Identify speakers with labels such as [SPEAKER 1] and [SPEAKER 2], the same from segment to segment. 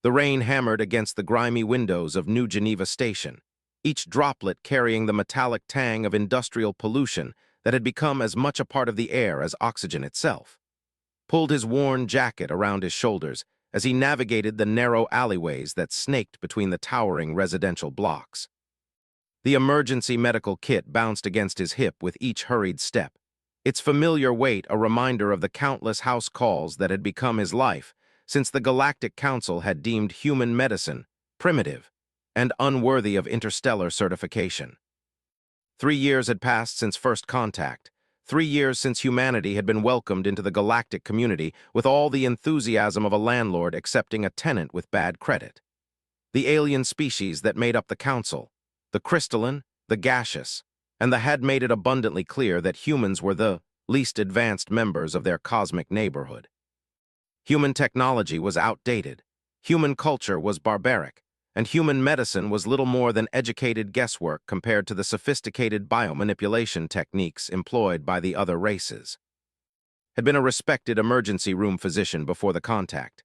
[SPEAKER 1] The rain hammered against the grimy windows of New Geneva Station, each droplet carrying the metallic tang of industrial pollution that had become as much a part of the air as oxygen itself. Pulled his worn jacket around his shoulders as he navigated the narrow alleyways that snaked between the towering residential blocks. The emergency medical kit bounced against his hip with each hurried step, its familiar weight a reminder of the countless house calls that had become his life since the Galactic Council had deemed human medicine primitive and unworthy of interstellar certification. 3 years had passed since first contact, 3 years since humanity had been welcomed into the galactic community with all the enthusiasm of a landlord accepting a tenant with bad credit. The alien species that made up the council, the crystalline, the gaseous, and the had made it abundantly clear that humans were the least advanced members of their cosmic neighborhood. Human technology was outdated, human culture was barbaric, and human medicine was little more than educated guesswork compared to the sophisticated biomanipulation techniques employed by the other races. Had been a respected emergency room physician before the contact.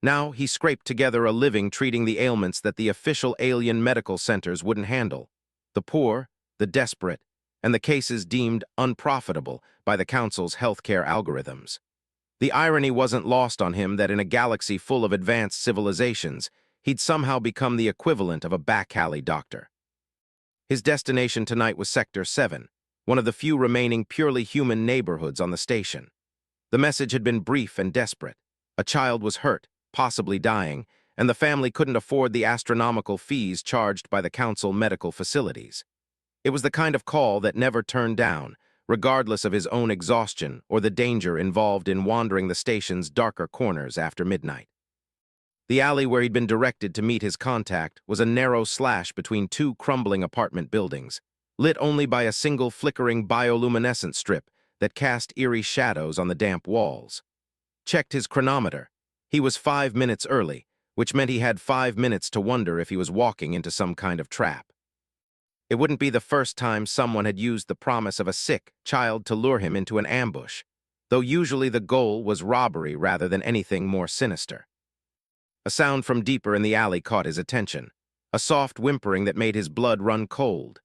[SPEAKER 1] Now he scraped together a living treating the ailments that the official alien medical centers wouldn't handle: the poor, the desperate, and the cases deemed unprofitable by the Council's healthcare algorithms. The irony wasn't lost on him that in a galaxy full of advanced civilizations, he'd somehow become the equivalent of a back-alley doctor. His destination tonight was Sector 7, one of the few remaining purely human neighborhoods on the station. The message had been brief and desperate. A child was hurt, possibly dying, and the family couldn't afford the astronomical fees charged by the Council medical facilities. It was the kind of call that never turned down, regardless of his own exhaustion or the danger involved in wandering the station's darker corners after midnight. The alley where he'd been directed to meet his contact was a narrow slash between two crumbling apartment buildings, lit only by a single flickering bioluminescent strip that cast eerie shadows on the damp walls. Checked his chronometer. He was 5 minutes early, which meant he had 5 minutes to wonder if he was walking into some kind of trap. It wouldn't be the first time someone had used the promise of a sick child to lure him into an ambush, though usually the goal was robbery rather than anything more sinister. A sound from deeper in the alley caught his attention, a soft whimpering that made his blood run cold.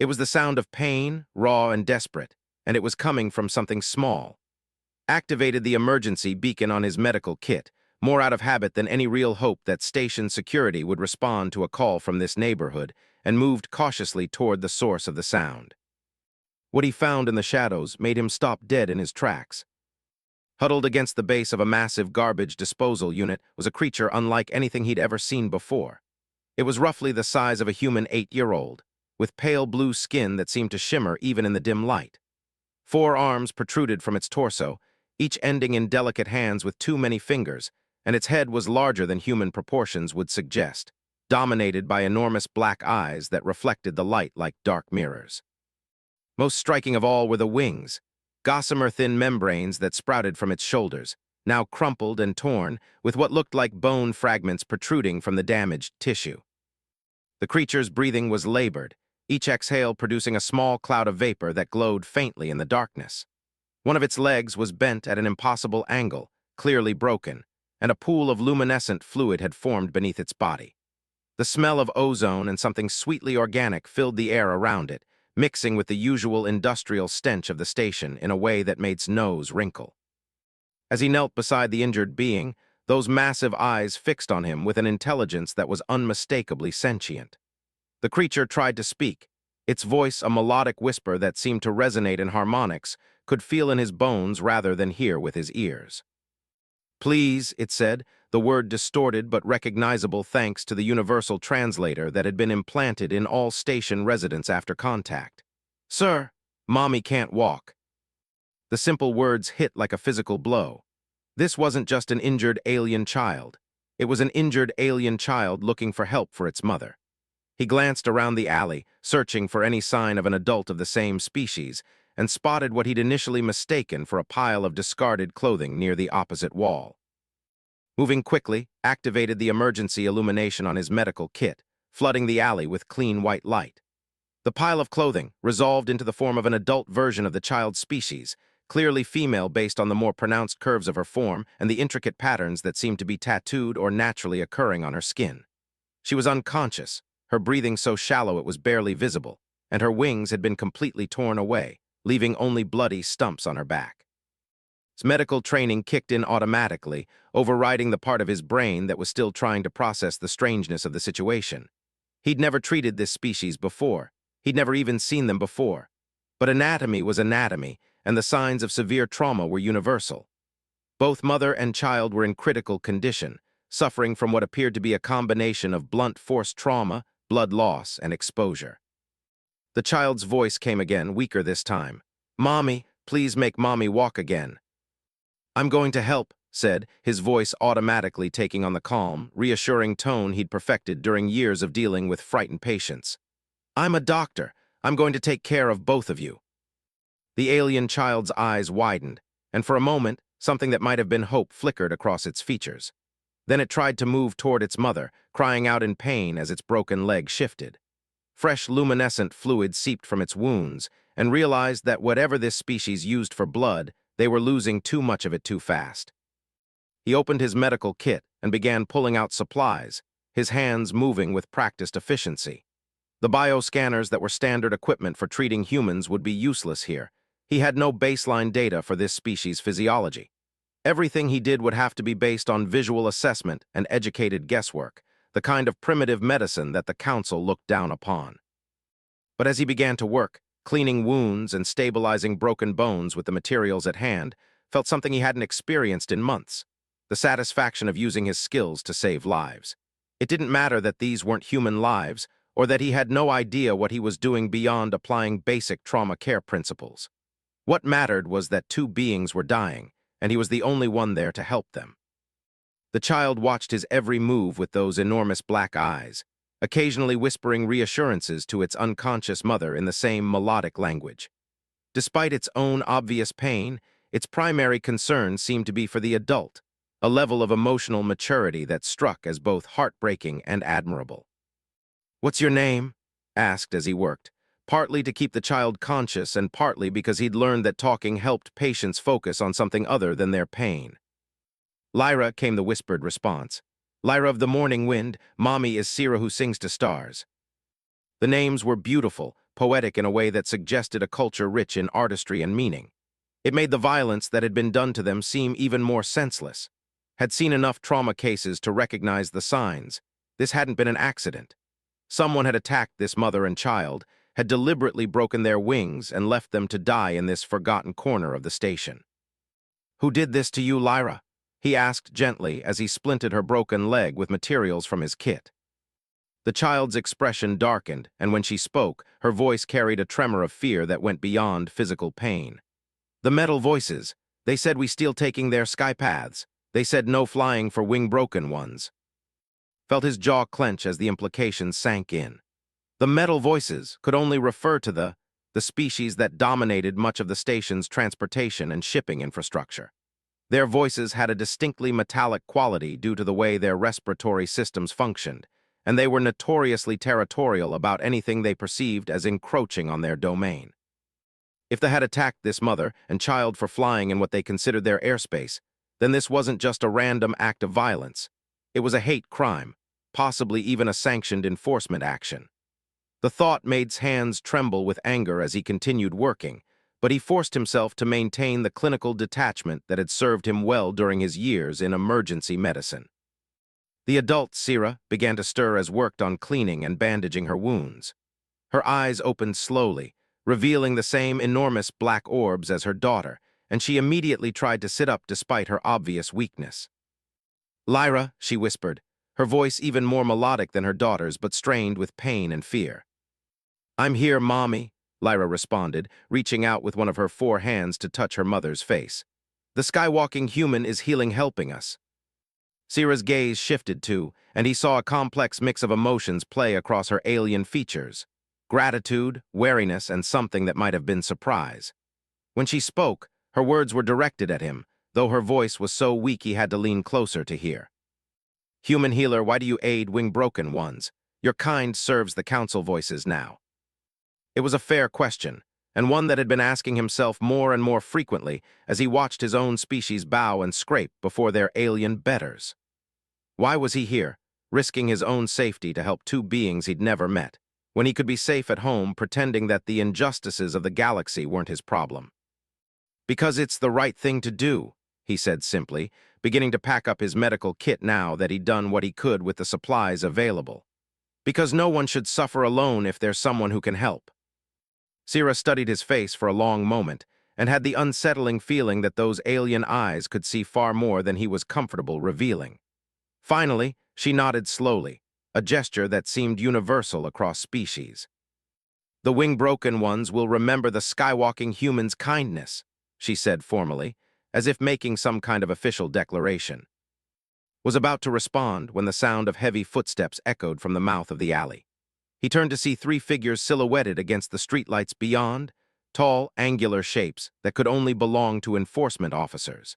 [SPEAKER 1] It was the sound of pain, raw and desperate, and it was coming from something small. Activated the emergency beacon on his medical kit, more out of habit than any real hope that station security would respond to a call from this neighborhood, and moved cautiously toward the source of the sound. What he found in the shadows made him stop dead in his tracks. Huddled against the base of a massive garbage disposal unit was a creature unlike anything he'd ever seen before. It was roughly the size of a human 8-year-old, with pale blue skin that seemed to shimmer even in the dim light. 4 arms protruded from its torso, each ending in delicate hands with too many fingers, and its head was larger than human proportions would suggest, dominated by enormous black eyes that reflected the light like dark mirrors. Most striking of all were the wings, gossamer-thin membranes that sprouted from its shoulders, now crumpled and torn, with what looked like bone fragments protruding from the damaged tissue. The creature's breathing was labored, each exhale producing a small cloud of vapor that glowed faintly in the darkness. One of its legs was bent at an impossible angle, clearly broken, and a pool of luminescent fluid had formed beneath its body. The smell of ozone and something sweetly organic filled the air around it, mixing with the usual industrial stench of the station in a way that made his nose wrinkle. As he knelt beside the injured being, those massive eyes fixed on him with an intelligence that was unmistakably sentient. The creature tried to speak, its voice a melodic whisper that seemed to resonate in harmonics, could feel in his bones rather than hear with his ears. "Please," it said, the word distorted but recognizable thanks to the universal translator that had been implanted in all station residents after contact. "Sir, Mommy can't walk." The simple words hit like a physical blow. This wasn't just an injured alien child. It was an injured alien child looking for help for its mother. He glanced around the alley, searching for any sign of an adult of the same species, and spotted what he'd initially mistaken for a pile of discarded clothing near the opposite wall. Moving quickly, activated the emergency illumination on his medical kit, flooding the alley with clean white light. The pile of clothing, resolved into the form of an adult version of the child's species, clearly female based on the more pronounced curves of her form and the intricate patterns that seemed to be tattooed or naturally occurring on her skin. She was unconscious, her breathing so shallow it was barely visible, and her wings had been completely torn away, leaving only bloody stumps on her back. His medical training kicked in automatically, overriding the part of his brain that was still trying to process the strangeness of the situation. He'd never treated this species before. He'd never even seen them before. But anatomy was anatomy, and the signs of severe trauma were universal. Both mother and child were in critical condition, suffering from what appeared to be a combination of blunt force trauma, blood loss, and exposure. The child's voice came again, weaker this time. "Mommy, please make Mommy walk again." "I'm going to help," said, his voice automatically taking on the calm, reassuring tone he'd perfected during years of dealing with frightened patients. "I'm a doctor. I'm going to take care of both of you." The alien child's eyes widened, and for a moment, something that might have been hope flickered across its features. Then it tried to move toward its mother, crying out in pain as its broken leg shifted. Fresh luminescent fluid seeped from its wounds, and realized that whatever this species used for blood, they were losing too much of it too fast. He opened his medical kit and began pulling out supplies, his hands moving with practiced efficiency. The bioscanners that were standard equipment for treating humans would be useless here. He had no baseline data for this species' physiology. Everything he did would have to be based on visual assessment and educated guesswork, the kind of primitive medicine that the Council looked down upon. But as he began to work, cleaning wounds and stabilizing broken bones with the materials at hand, felt something he hadn't experienced in months: the satisfaction of using his skills to save lives. It didn't matter that these weren't human lives, or that he had no idea what he was doing beyond applying basic trauma care principles. What mattered was that two beings were dying, and he was the only one there to help them. The child watched his every move with those enormous black eyes, occasionally whispering reassurances to its unconscious mother in the same melodic language. Despite its own obvious pain, its primary concern seemed to be for the adult, a level of emotional maturity that struck as both heartbreaking and admirable. "What's your name?" asked as he worked, partly to keep the child conscious and partly because he'd learned that talking helped patients focus on something other than their pain. "Lyra," came the whispered response. "Lyra of the morning wind, Mommy is Sira who sings to stars." The names were beautiful, poetic in a way that suggested a culture rich in artistry and meaning. It made the violence that had been done to them seem even more senseless. Had seen enough trauma cases to recognize the signs. This hadn't been an accident. Someone had attacked this mother and child, had deliberately broken their wings and left them to die in this forgotten corner of the station. "Who did this to you, Lyra?" he asked gently as he splinted her broken leg with materials from his kit. The child's expression darkened, and when she spoke, her voice carried a tremor of fear that went beyond physical pain. "The metal voices. They said we steal taking their sky paths. They said no flying for wing-broken ones." Felt his jaw clench as the implications sank in. The metal voices could only refer to the species that dominated much of the station's transportation and shipping infrastructure. Their voices had a distinctly metallic quality due to the way their respiratory systems functioned, and they were notoriously territorial about anything they perceived as encroaching on their domain. If they had attacked this mother and child for flying in what they considered their airspace, then this wasn't just a random act of violence. It was a hate crime, possibly even a sanctioned enforcement action. The thought made his hands tremble with anger as he continued working, but he forced himself to maintain the clinical detachment that had served him well during his years in emergency medicine. The adult Sira began to stir as worked on cleaning and bandaging her wounds. Her eyes opened slowly, revealing the same enormous black orbs as her daughter, and she immediately tried to sit up despite her obvious weakness. "Lyra," she whispered, her voice even more melodic than her daughter's but strained with pain and fear. "I'm here, Mommy," Lyra responded, reaching out with one of her 4 hands to touch her mother's face. "The skywalking human is healing helping us." Sira's gaze shifted too, and he saw a complex mix of emotions play across her alien features: gratitude, wariness, and something that might have been surprise. When she spoke, her words were directed at him, though her voice was so weak he had to lean closer to hear. "Human healer, why do you aid wing-broken ones? Your kind serves the council voices now." It was a fair question, and one that had been asking himself more and more frequently as he watched his own species bow and scrape before their alien betters. Why was he here, risking his own safety to help two beings he'd never met, when he could be safe at home pretending that the injustices of the galaxy weren't his problem? Because it's the right thing to do, he said simply, beginning to pack up his medical kit now that he'd done what he could with the supplies available. Because no one should suffer alone if there's someone who can help. Sierra studied his face for a long moment and had the unsettling feeling that those alien eyes could see far more than he was comfortable revealing. Finally, she nodded slowly, a gesture that seemed universal across species. "The wing-broken ones will remember the skywalking human's kindness," she said formally, as if making some kind of official declaration. Was about to respond when the sound of heavy footsteps echoed from the mouth of the alley. He turned to see three figures silhouetted against the streetlights beyond, tall, angular shapes that could only belong to enforcement officers.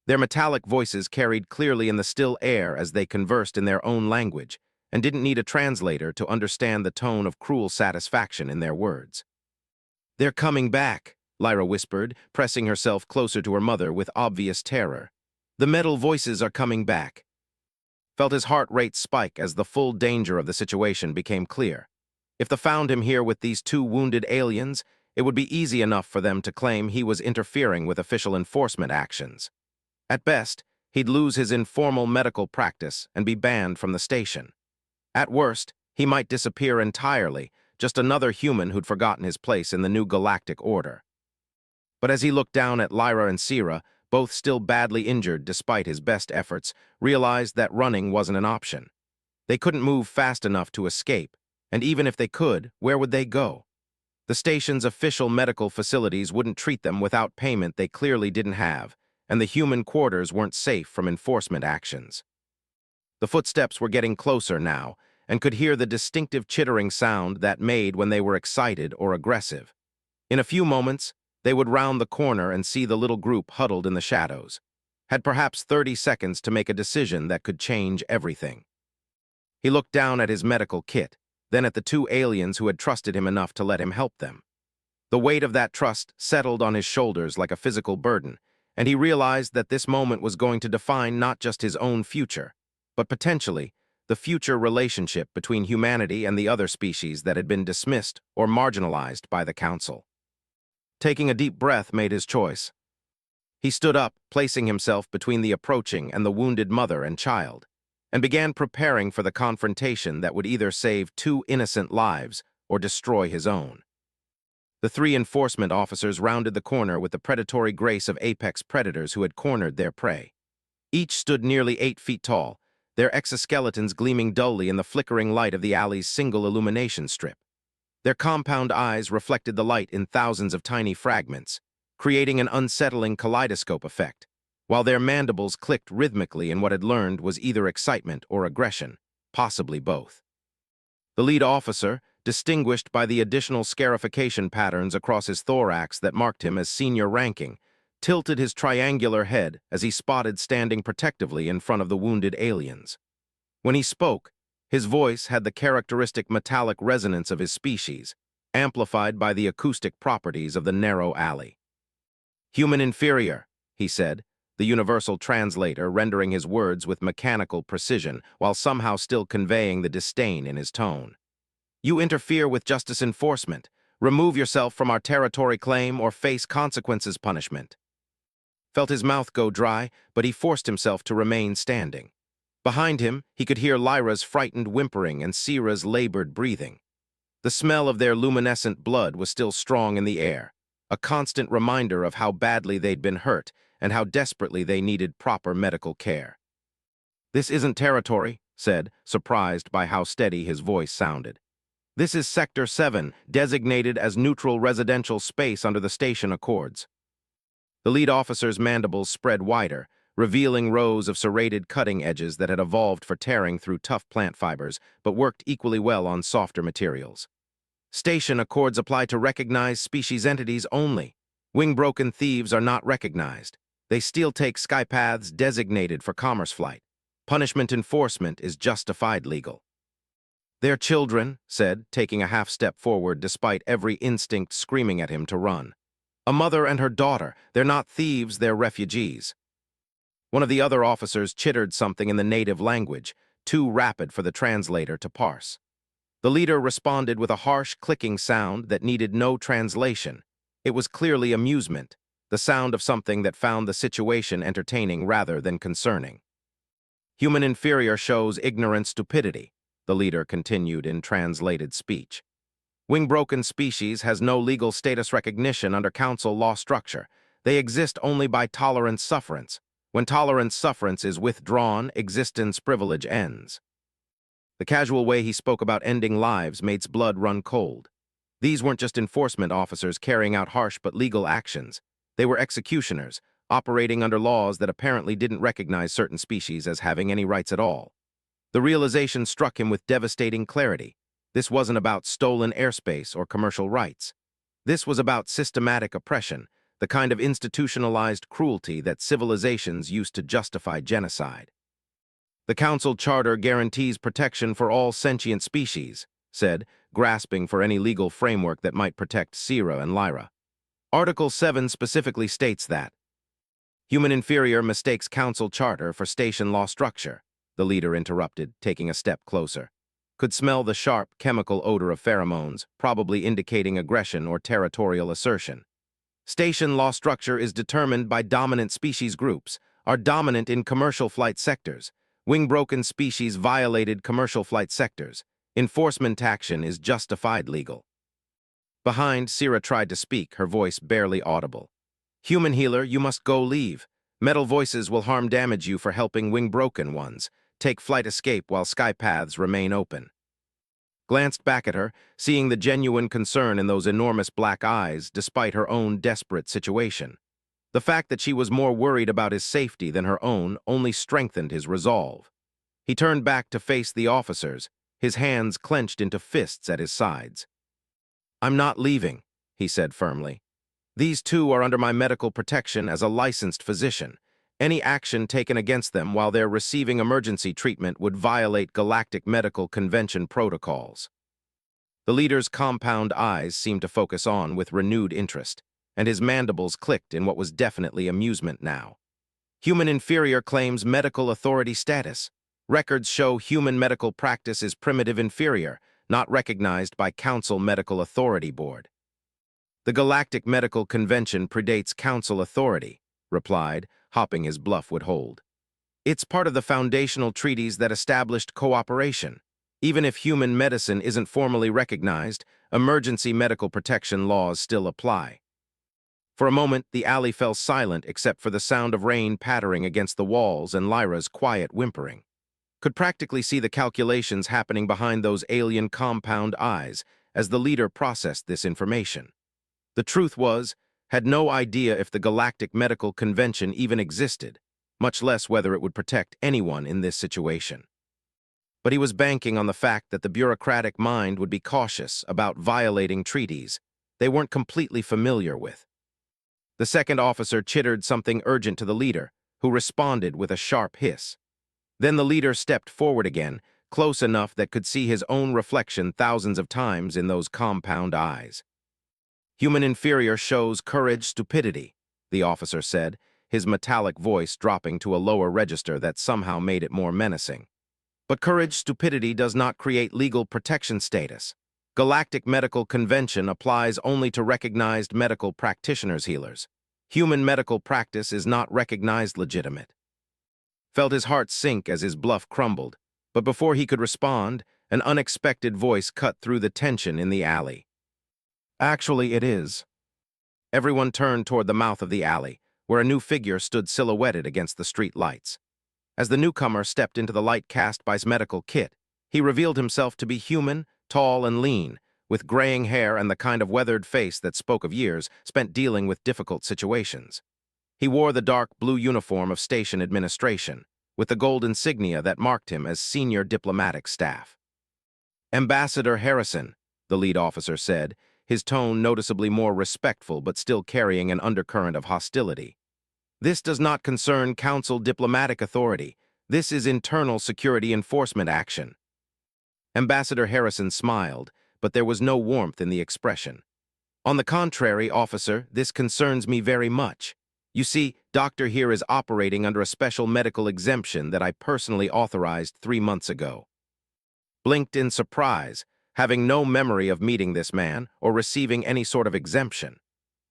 [SPEAKER 1] Their metallic voices carried clearly in the still air as they conversed in their own language and didn't need a translator to understand the tone of cruel satisfaction in their words. "They're coming back," Lyra whispered, pressing herself closer to her mother with obvious terror. "The metal voices are coming back." Felt his heart rate spike as the full danger of the situation became clear. If they found him here with these two wounded aliens, it would be easy enough for them to claim he was interfering with official enforcement actions. At best, he'd lose his informal medical practice and be banned from the station. At worst, he might disappear entirely, just another human who'd forgotten his place in the new galactic order. But as he looked down at Lyra and Sierra, both still badly injured despite his best efforts, realized that running wasn't an option. They couldn't move fast enough to escape, and even if they could, where would they go? The station's official medical facilities wouldn't treat them without payment they clearly didn't have, and the human quarters weren't safe from enforcement actions. The footsteps were getting closer now, and could hear the distinctive chittering sound that made when they were excited or aggressive. In a few moments, they would round the corner and see the little group huddled in the shadows. Had perhaps 30 seconds to make a decision that could change everything. He looked down at his medical kit, then at the two aliens who had trusted him enough to let him help them. The weight of that trust settled on his shoulders like a physical burden, and he realized that this moment was going to define not just his own future, but potentially the future relationship between humanity and the other species that had been dismissed or marginalized by the Council. Taking a deep breath made his choice. He stood up, placing himself between the approaching and the wounded mother and child, and began preparing for the confrontation that would either save two innocent lives or destroy his own. The three enforcement officers rounded the corner with the predatory grace of apex predators who had cornered their prey. Each stood nearly 8 feet tall, their exoskeletons gleaming dully in the flickering light of the alley's single illumination strip. Their compound eyes reflected the light in thousands of tiny fragments, creating an unsettling kaleidoscope effect, while their mandibles clicked rhythmically in what had learned was either excitement or aggression, possibly both. The lead officer, distinguished by the additional scarification patterns across his thorax that marked him as senior ranking, tilted his triangular head as he spotted standing protectively in front of the wounded aliens. When he spoke, his voice had the characteristic metallic resonance of his species, amplified by the acoustic properties of the narrow alley. "Human inferior," he said, the universal translator rendering his words with mechanical precision while somehow still conveying the disdain in his tone. "You interfere with justice enforcement. Remove yourself from our territory claim or face consequences punishment." Felt his mouth go dry, but he forced himself to remain standing. Behind him, he could hear Lyra's frightened whimpering and Sierra's labored breathing. The smell of their luminescent blood was still strong in the air, a constant reminder of how badly they'd been hurt and how desperately they needed proper medical care. "This isn't territory," said, surprised by how steady his voice sounded. "This is Sector 7, designated as neutral residential space under the station accords." The lead officer's mandibles spread wider, revealing rows of serrated cutting edges that had evolved for tearing through tough plant fibers, but worked equally well on softer materials. "Station accords apply to recognized species entities only. Wing-broken thieves are not recognized. They still take skypaths designated for commerce flight. Punishment enforcement is justified legal." "They're children," said, taking a half-step forward despite every instinct screaming at him to run. "A mother and her daughter. They're not thieves, they're refugees." One of the other officers chittered something in the native language, too rapid for the translator to parse. The leader responded with a harsh clicking sound that needed no translation. It was clearly amusement, the sound of something that found the situation entertaining rather than concerning. "Human inferior shows ignorant stupidity," the leader continued in translated speech. "Wing-broken species has no legal status recognition under council law structure. They exist only by tolerance sufferance. When tolerance sufferance is withdrawn, existence privilege ends." The casual way he spoke about ending lives made blood run cold. These weren't just enforcement officers carrying out harsh but legal actions. They were executioners, operating under laws that apparently didn't recognize certain species as having any rights at all. The realization struck him with devastating clarity. This wasn't about stolen airspace or commercial rights. This was about systematic oppression, the kind of institutionalized cruelty that civilizations used to justify genocide. "The Council Charter guarantees protection for all sentient species," said, grasping for any legal framework that might protect Sierra and Lyra. "Article 7 specifically states that." "Human inferior mistakes Council Charter for station law structure," the leader interrupted, taking a step closer. Could smell the sharp, chemical odor of pheromones, probably indicating aggression or territorial assertion. "Station law structure is determined by dominant species groups, are dominant in commercial flight sectors. Wing-broken species violated commercial flight sectors. Enforcement action is justified legal." Behind, Sierra tried to speak, her voice barely audible. "Human healer, you must go leave. Metal voices will harm damage you for helping wing-broken ones. Take flight escape while sky paths remain open." Glanced back at her, seeing the genuine concern in those enormous black eyes despite her own desperate situation. The fact that she was more worried about his safety than her own only strengthened his resolve. He turned back to face the officers, his hands clenched into fists at his sides. "I'm not leaving," he said firmly. "These two are under my medical protection as a licensed physician. Any action taken against them while they're receiving emergency treatment would violate Galactic Medical Convention protocols." The leader's compound eyes seemed to focus on with renewed interest, and his mandibles clicked in what was definitely amusement now. "Human inferior claims medical authority status. Records show human medical practice is primitive inferior, not recognized by Council Medical Authority Board." "The Galactic Medical Convention predates Council authority," replied, hoping his bluff would hold. "It's part of the foundational treaties that established cooperation. Even if human medicine isn't formally recognized, emergency medical protection laws still apply." For a moment, the alley fell silent except for the sound of rain pattering against the walls and Lyra's quiet whimpering. Could practically see the calculations happening behind those alien compound eyes as the leader processed this information. The truth was, had no idea if the Galactic Medical Convention even existed, much less whether it would protect anyone in this situation. But he was banking on the fact that the bureaucratic mind would be cautious about violating treaties they weren't completely familiar with. The second officer chittered something urgent to the leader, who responded with a sharp hiss. Then the leader stepped forward again, close enough that could see his own reflection thousands of times in those compound eyes. "Human inferior shows courage stupidity," the officer said, his metallic voice dropping to a lower register that somehow made it more menacing. "But courage stupidity does not create legal protection status. Galactic Medical Convention applies only to recognized medical practitioners healers. Human medical practice is not recognized legitimate." Felt his heart sink as his bluff crumbled, but before he could respond, an unexpected voice cut through the tension in the alley. "Actually, it is." Everyone turned toward the mouth of the alley, where a new figure stood silhouetted against the street lights. As the newcomer stepped into the light cast by his medical kit, he revealed himself to be human, tall and lean, with graying hair and the kind of weathered face that spoke of years spent dealing with difficult situations. He wore the dark blue uniform of station administration, with the gold insignia that marked him as senior diplomatic staff. "Ambassador Harrison," the lead officer said, his tone noticeably more respectful but still carrying an undercurrent of hostility. "This does not concern Council diplomatic authority. This is internal security enforcement action." Ambassador Harrison smiled, but there was no warmth in the expression. On the contrary, officer, this concerns me very much. You see, Doctor here is operating under a special medical exemption that I personally authorized 3 months ago. Blinked in surprise, having no memory of meeting this man or receiving any sort of exemption.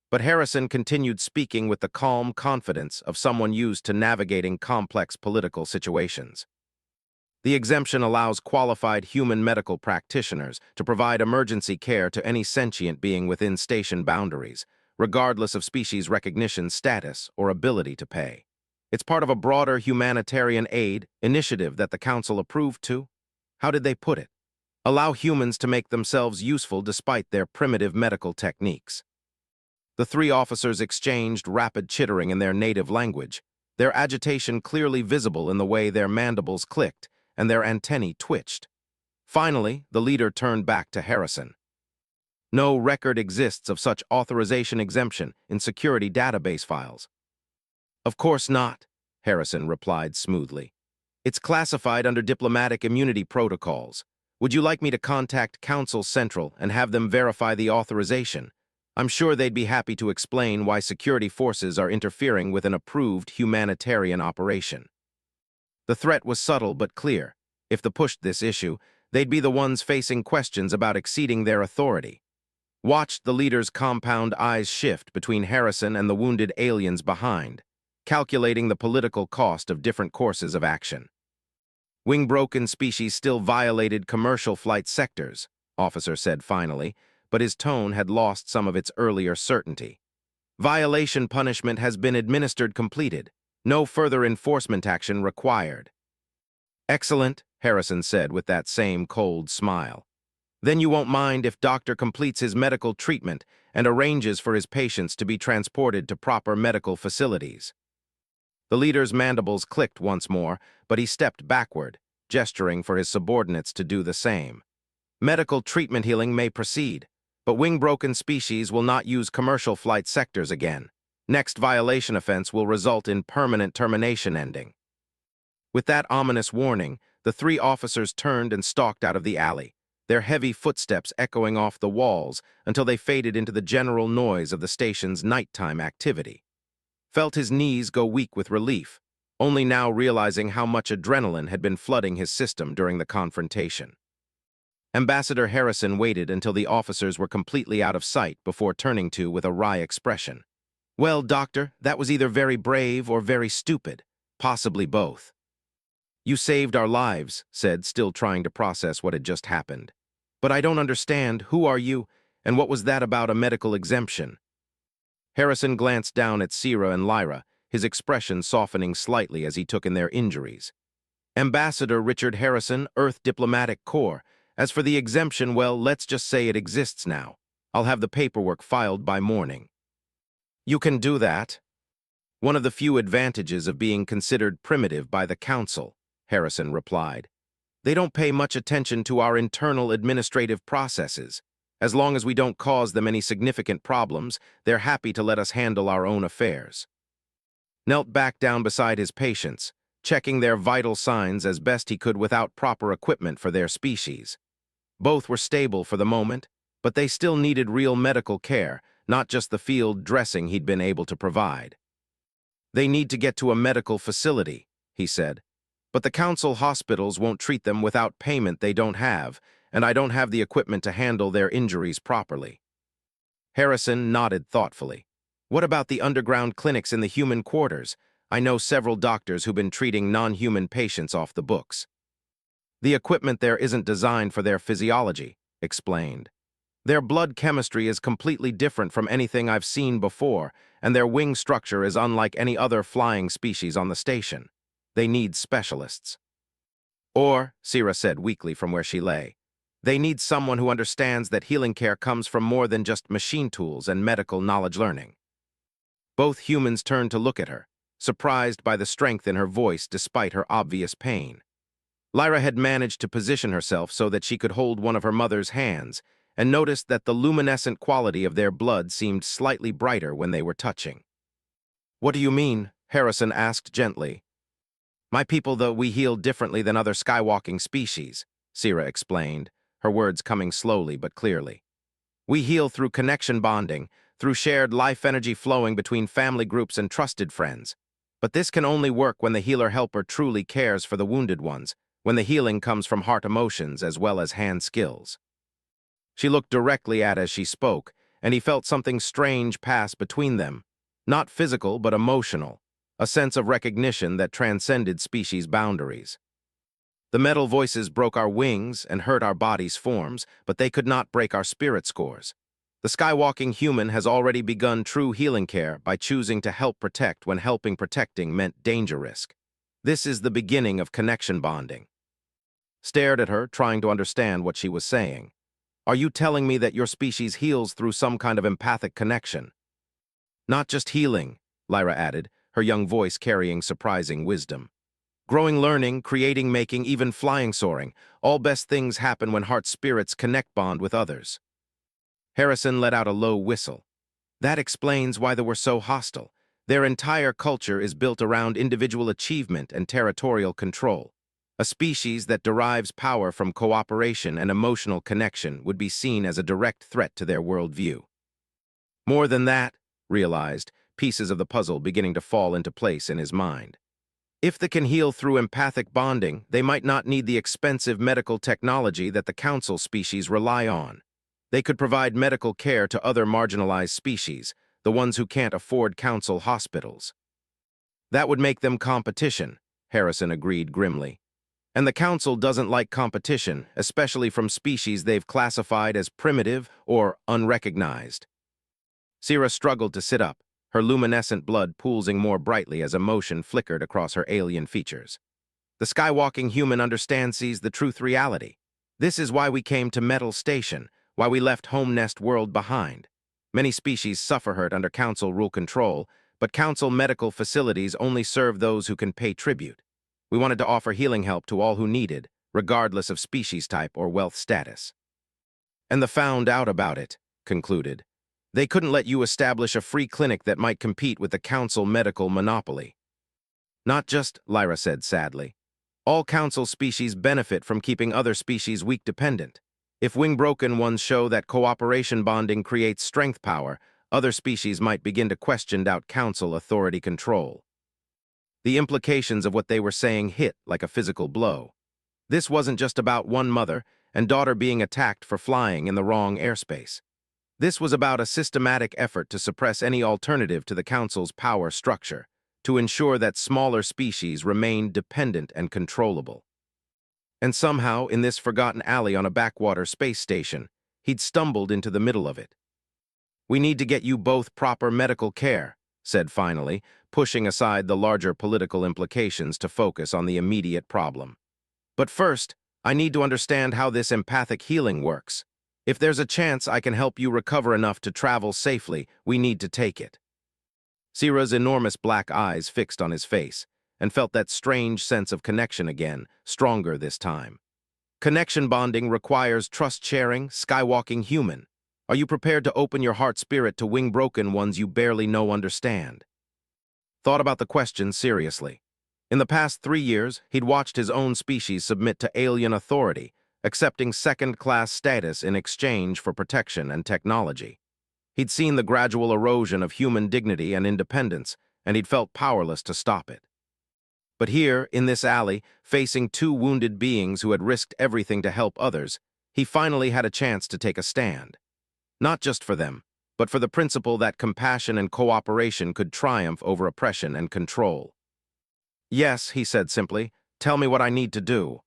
[SPEAKER 1] But Harrison continued speaking with the calm confidence of someone used to navigating complex political situations. The exemption allows qualified human medical practitioners to provide emergency care to any sentient being within station boundaries, regardless of species recognition status or ability to pay. It's part of a broader humanitarian aid initiative that the Council approved to. How did they put it? Allow humans to make themselves useful despite their primitive medical techniques. The three officers exchanged rapid chittering in their native language, their agitation clearly visible in the way their mandibles clicked and their antennae twitched. Finally, the leader turned back to Harrison. No record exists of such authorization exemption in security database files. Of course not, Harrison replied smoothly. It's classified under diplomatic immunity protocols. Would you like me to contact Council Central and have them verify the authorization? I'm sure they'd be happy to explain why security forces are interfering with an approved humanitarian operation. The threat was subtle but clear. If they pushed this issue, they'd be the ones facing questions about exceeding their authority. Watched the leader's compound eyes shift between Harrison and the wounded aliens behind, calculating the political cost of different courses of action. Wing-broken species still violated commercial flight sectors, officer said finally, but his tone had lost some of its earlier certainty. Violation punishment has been administered completed. No further enforcement action required. Excellent, Harrison said with that same cold smile. Then you won't mind if Doctor completes his medical treatment and arranges for his patients to be transported to proper medical facilities. The leader's mandibles clicked once more, but he stepped backward, gesturing for his subordinates to do the same. Medical treatment healing may proceed, but wing-broken species will not use commercial flight sectors again. Next violation offense will result in permanent termination ending. With that ominous warning, the three officers turned and stalked out of the alley, their heavy footsteps echoing off the walls until they faded into the general noise of the station's nighttime activity. Felt his knees go weak with relief, only now realizing how much adrenaline had been flooding his system during the confrontation. Ambassador Harrison waited until the officers were completely out of sight before turning to with a wry expression. Well, Doctor, that was either very brave or very stupid, possibly both. You saved our lives, said, still trying to process what had just happened. But I don't understand, who are you, and what was that about a medical exemption? Harrison glanced down at Sierra and Lyra, his expression softening slightly as he took in their injuries. Ambassador Richard Harrison, Earth Diplomatic Corps. As for the exemption, well, let's just say it exists now. I'll have the paperwork filed by morning. You can do that. One of the few advantages of being considered primitive by the Council, Harrison replied. They don't pay much attention to our internal administrative processes. As long as we don't cause them any significant problems, they're happy to let us handle our own affairs. Knelt back down beside his patients, checking their vital signs as best he could without proper equipment for their species. Both were stable for the moment, but they still needed real medical care, not just the field dressing he'd been able to provide. They need to get to a medical facility, he said. But the Council hospitals won't treat them without payment they don't have, and I don't have the equipment to handle their injuries properly. Harrison nodded thoughtfully. What about the underground clinics in the human quarters? I know several doctors who've been treating non-human patients off the books. The equipment there isn't designed for their physiology, explained. Their blood chemistry is completely different from anything I've seen before, and their wing structure is unlike any other flying species on the station. They need specialists. Or, Sierra said weakly from where she lay, they need someone who understands that healing care comes from more than just machine tools and medical knowledge learning. Both humans turned to look at her, surprised by the strength in her voice despite her obvious pain. Lyra had managed to position herself so that she could hold one of her mother's hands, and noticed that the luminescent quality of their blood seemed slightly brighter when they were touching. What do you mean? Harrison asked gently. My people, though, we heal differently than other skywalking species, Sira explained, her words coming slowly but clearly. We heal through connection bonding, through shared life energy flowing between family groups and trusted friends. But this can only work when the healer-helper truly cares for the wounded ones, when the healing comes from heart emotions as well as hand skills. She looked directly at as she spoke, and he felt something strange pass between them. Not physical, but emotional, a sense of recognition that transcended species boundaries. The metal voices broke our wings and hurt our bodies' forms, but they could not break our spirit scores. The skywalking human has already begun true healing care by choosing to help protect when helping protecting meant danger risk. This is the beginning of connection bonding. Stared at her, trying to understand what she was saying. Are you telling me that your species heals through some kind of empathic connection? Not just healing, Lyra added, her young voice carrying surprising wisdom. Growing learning, creating making, even flying soaring, all best things happen when heart spirits connect bond with others. Harrison let out a low whistle. That explains why they were so hostile. Their entire culture is built around individual achievement and territorial control. A species that derives power from cooperation and emotional connection would be seen as a direct threat to their worldview. More than that, realized, pieces of the puzzle beginning to fall into place in his mind. If they can heal through empathic bonding, they might not need the expensive medical technology that the council species rely on. They could provide medical care to other marginalized species, the ones who can't afford council hospitals. That would make them competition, Harrison agreed grimly. And the council doesn't like competition, especially from species they've classified as primitive or unrecognized. Sira struggled to sit up, her luminescent blood pulsing more brightly as emotion flickered across her alien features. The skywalking human understands the truth reality. This is why we came to Metal Station, why we left Home Nest World behind. Many species suffer hurt under council rule control, but council medical facilities only serve those who can pay tribute. We wanted to offer healing help to all who needed, regardless of species type or wealth status. And the found out about it, concluded. They couldn't let you establish a free clinic that might compete with the council medical monopoly. Not just, Lyra said sadly. All council species benefit from keeping other species weak-dependent. If wing-broken ones show that cooperation bonding creates strength power, other species might begin to question out council authority control. The implications of what they were saying hit like a physical blow. This wasn't just about one mother and daughter being attacked for flying in the wrong airspace. This was about a systematic effort to suppress any alternative to the council's power structure, to ensure that smaller species remained dependent and controllable. And somehow, in this forgotten alley on a backwater space station, he'd stumbled into the middle of it. We need to get you both proper medical care, said finally, pushing aside the larger political implications to focus on the immediate problem. But first, I need to understand how this empathic healing works. If there's a chance I can help you recover enough to travel safely, we need to take it. Sira's enormous black eyes fixed on his face, and felt that strange sense of connection again, stronger this time. Connection bonding requires trust-sharing, skywalking human. Are you prepared to open your heart-spirit to wing-broken ones you barely know understand? Thought about the question seriously. In the past 3 years, he'd watched his own species submit to alien authority, accepting second-class status in exchange for protection and technology. He'd seen the gradual erosion of human dignity and independence, and he'd felt powerless to stop it. But here, in this alley, facing 2 wounded beings who had risked everything to help others, he finally had a chance to take a stand. Not just for them, but for the principle that compassion and cooperation could triumph over oppression and control. Yes, he said simply, tell me what I need to do.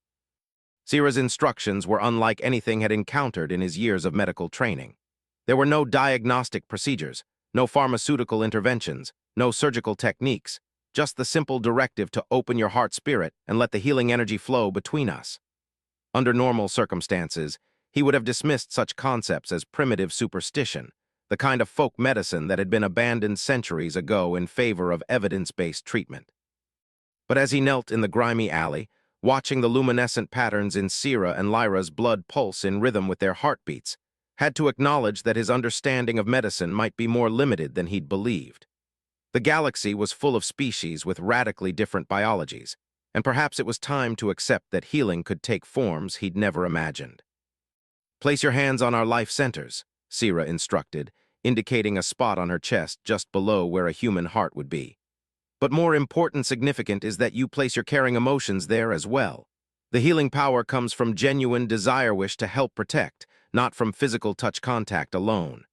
[SPEAKER 1] Sira's instructions were unlike anything he had encountered in his years of medical training. There were no diagnostic procedures, no pharmaceutical interventions, no surgical techniques, just the simple directive to open your heart-spirit and let the healing energy flow between us. Under normal circumstances, he would have dismissed such concepts as primitive superstition, the kind of folk medicine that had been abandoned centuries ago in favor of evidence-based treatment. But as he knelt in the grimy alley, watching the luminescent patterns in Sira and Lyra's blood pulse in rhythm with their heartbeats, had to acknowledge that his understanding of medicine might be more limited than he'd believed. The galaxy was full of species with radically different biologies, and perhaps it was time to accept that healing could take forms he'd never imagined. "Place your hands on our life centers," Sira instructed, indicating a spot on her chest just below where a human heart would be. "But more important significant is that you place your caring emotions there as well. The healing power comes from genuine desire-wish to help protect, not from physical touch contact alone."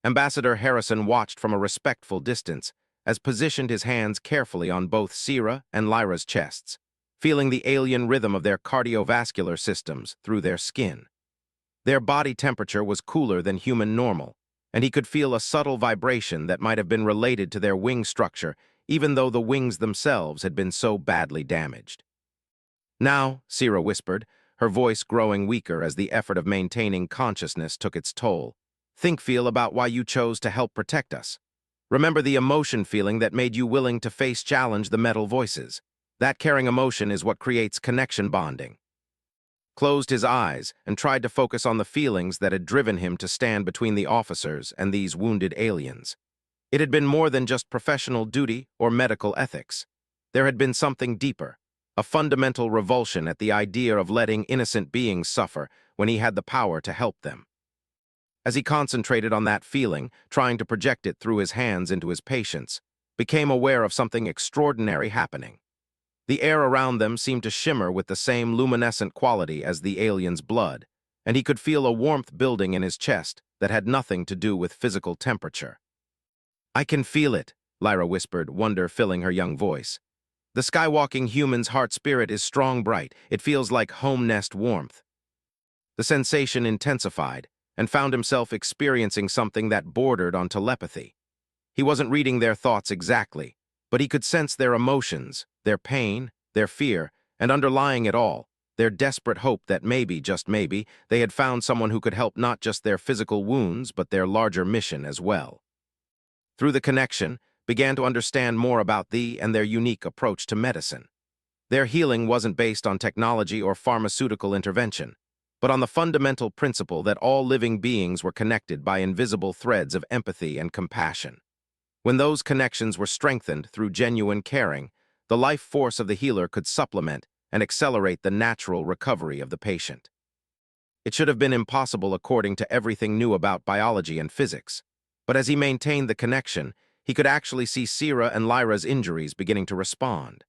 [SPEAKER 1] Ambassador Harrison watched from a respectful distance as positioned his hands carefully on both Sira and Lyra's chests, feeling the alien rhythm of their cardiovascular systems through their skin. Their body temperature was cooler than human normal, and he could feel a subtle vibration that might have been related to their wing structure, even though the wings themselves had been so badly damaged. "Now," Sira whispered, her voice growing weaker as the effort of maintaining consciousness took its toll, "feel about why you chose to help protect us. Remember the emotion feeling that made you willing to face challenge the metal voices. That caring emotion is what creates connection bonding." Closed his eyes and tried to focus on the feelings that had driven him to stand between the officers and these wounded aliens. It had been more than just professional duty or medical ethics. There had been something deeper, a fundamental revulsion at the idea of letting innocent beings suffer when he had the power to help them. As he concentrated on that feeling, trying to project it through his hands into his patients, became aware of something extraordinary happening. The air around them seemed to shimmer with the same luminescent quality as the alien's blood, and he could feel a warmth building in his chest that had nothing to do with physical temperature. "I can feel it," Lyra whispered, wonder filling her young voice. "The skywalking human's heart spirit is strong bright. It feels like home nest warmth." The sensation intensified, and found himself experiencing something that bordered on telepathy. He wasn't reading their thoughts exactly, but he could sense their emotions, their pain, their fear, and underlying it all, their desperate hope that maybe, just maybe, they had found someone who could help not just their physical wounds, but their larger mission as well. Through the connection, began to understand more about and their unique approach to medicine. Their healing wasn't based on technology or pharmaceutical intervention, but on the fundamental principle that all living beings were connected by invisible threads of empathy and compassion. When those connections were strengthened through genuine caring, the life force of the healer could supplement and accelerate the natural recovery of the patient. It should have been impossible according to everything new about biology and physics, but as he maintained the connection, he could actually see Sira and Lyra's injuries beginning to respond.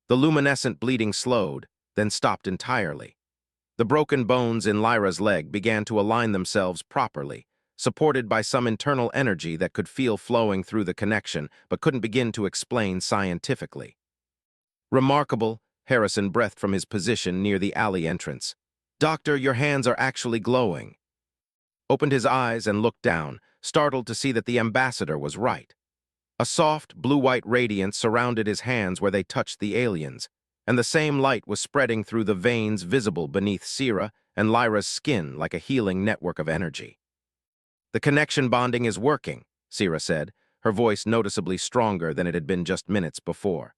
[SPEAKER 1] The luminescent bleeding slowed, then stopped entirely. The broken bones in Lyra's leg began to align themselves properly, supported by some internal energy that could feel flowing through the connection but couldn't begin to explain scientifically. "Remarkable," Harrison breathed from his position near the alley entrance. "Doctor, your hands are actually glowing." Opened his eyes and looked down, startled to see that the ambassador was right. A soft, blue-white radiance surrounded his hands where they touched the aliens, and the same light was spreading through the veins visible beneath Sira and Lyra's skin like a healing network of energy. "The connection bonding is working," Sira said, her voice noticeably stronger than it had been just minutes before.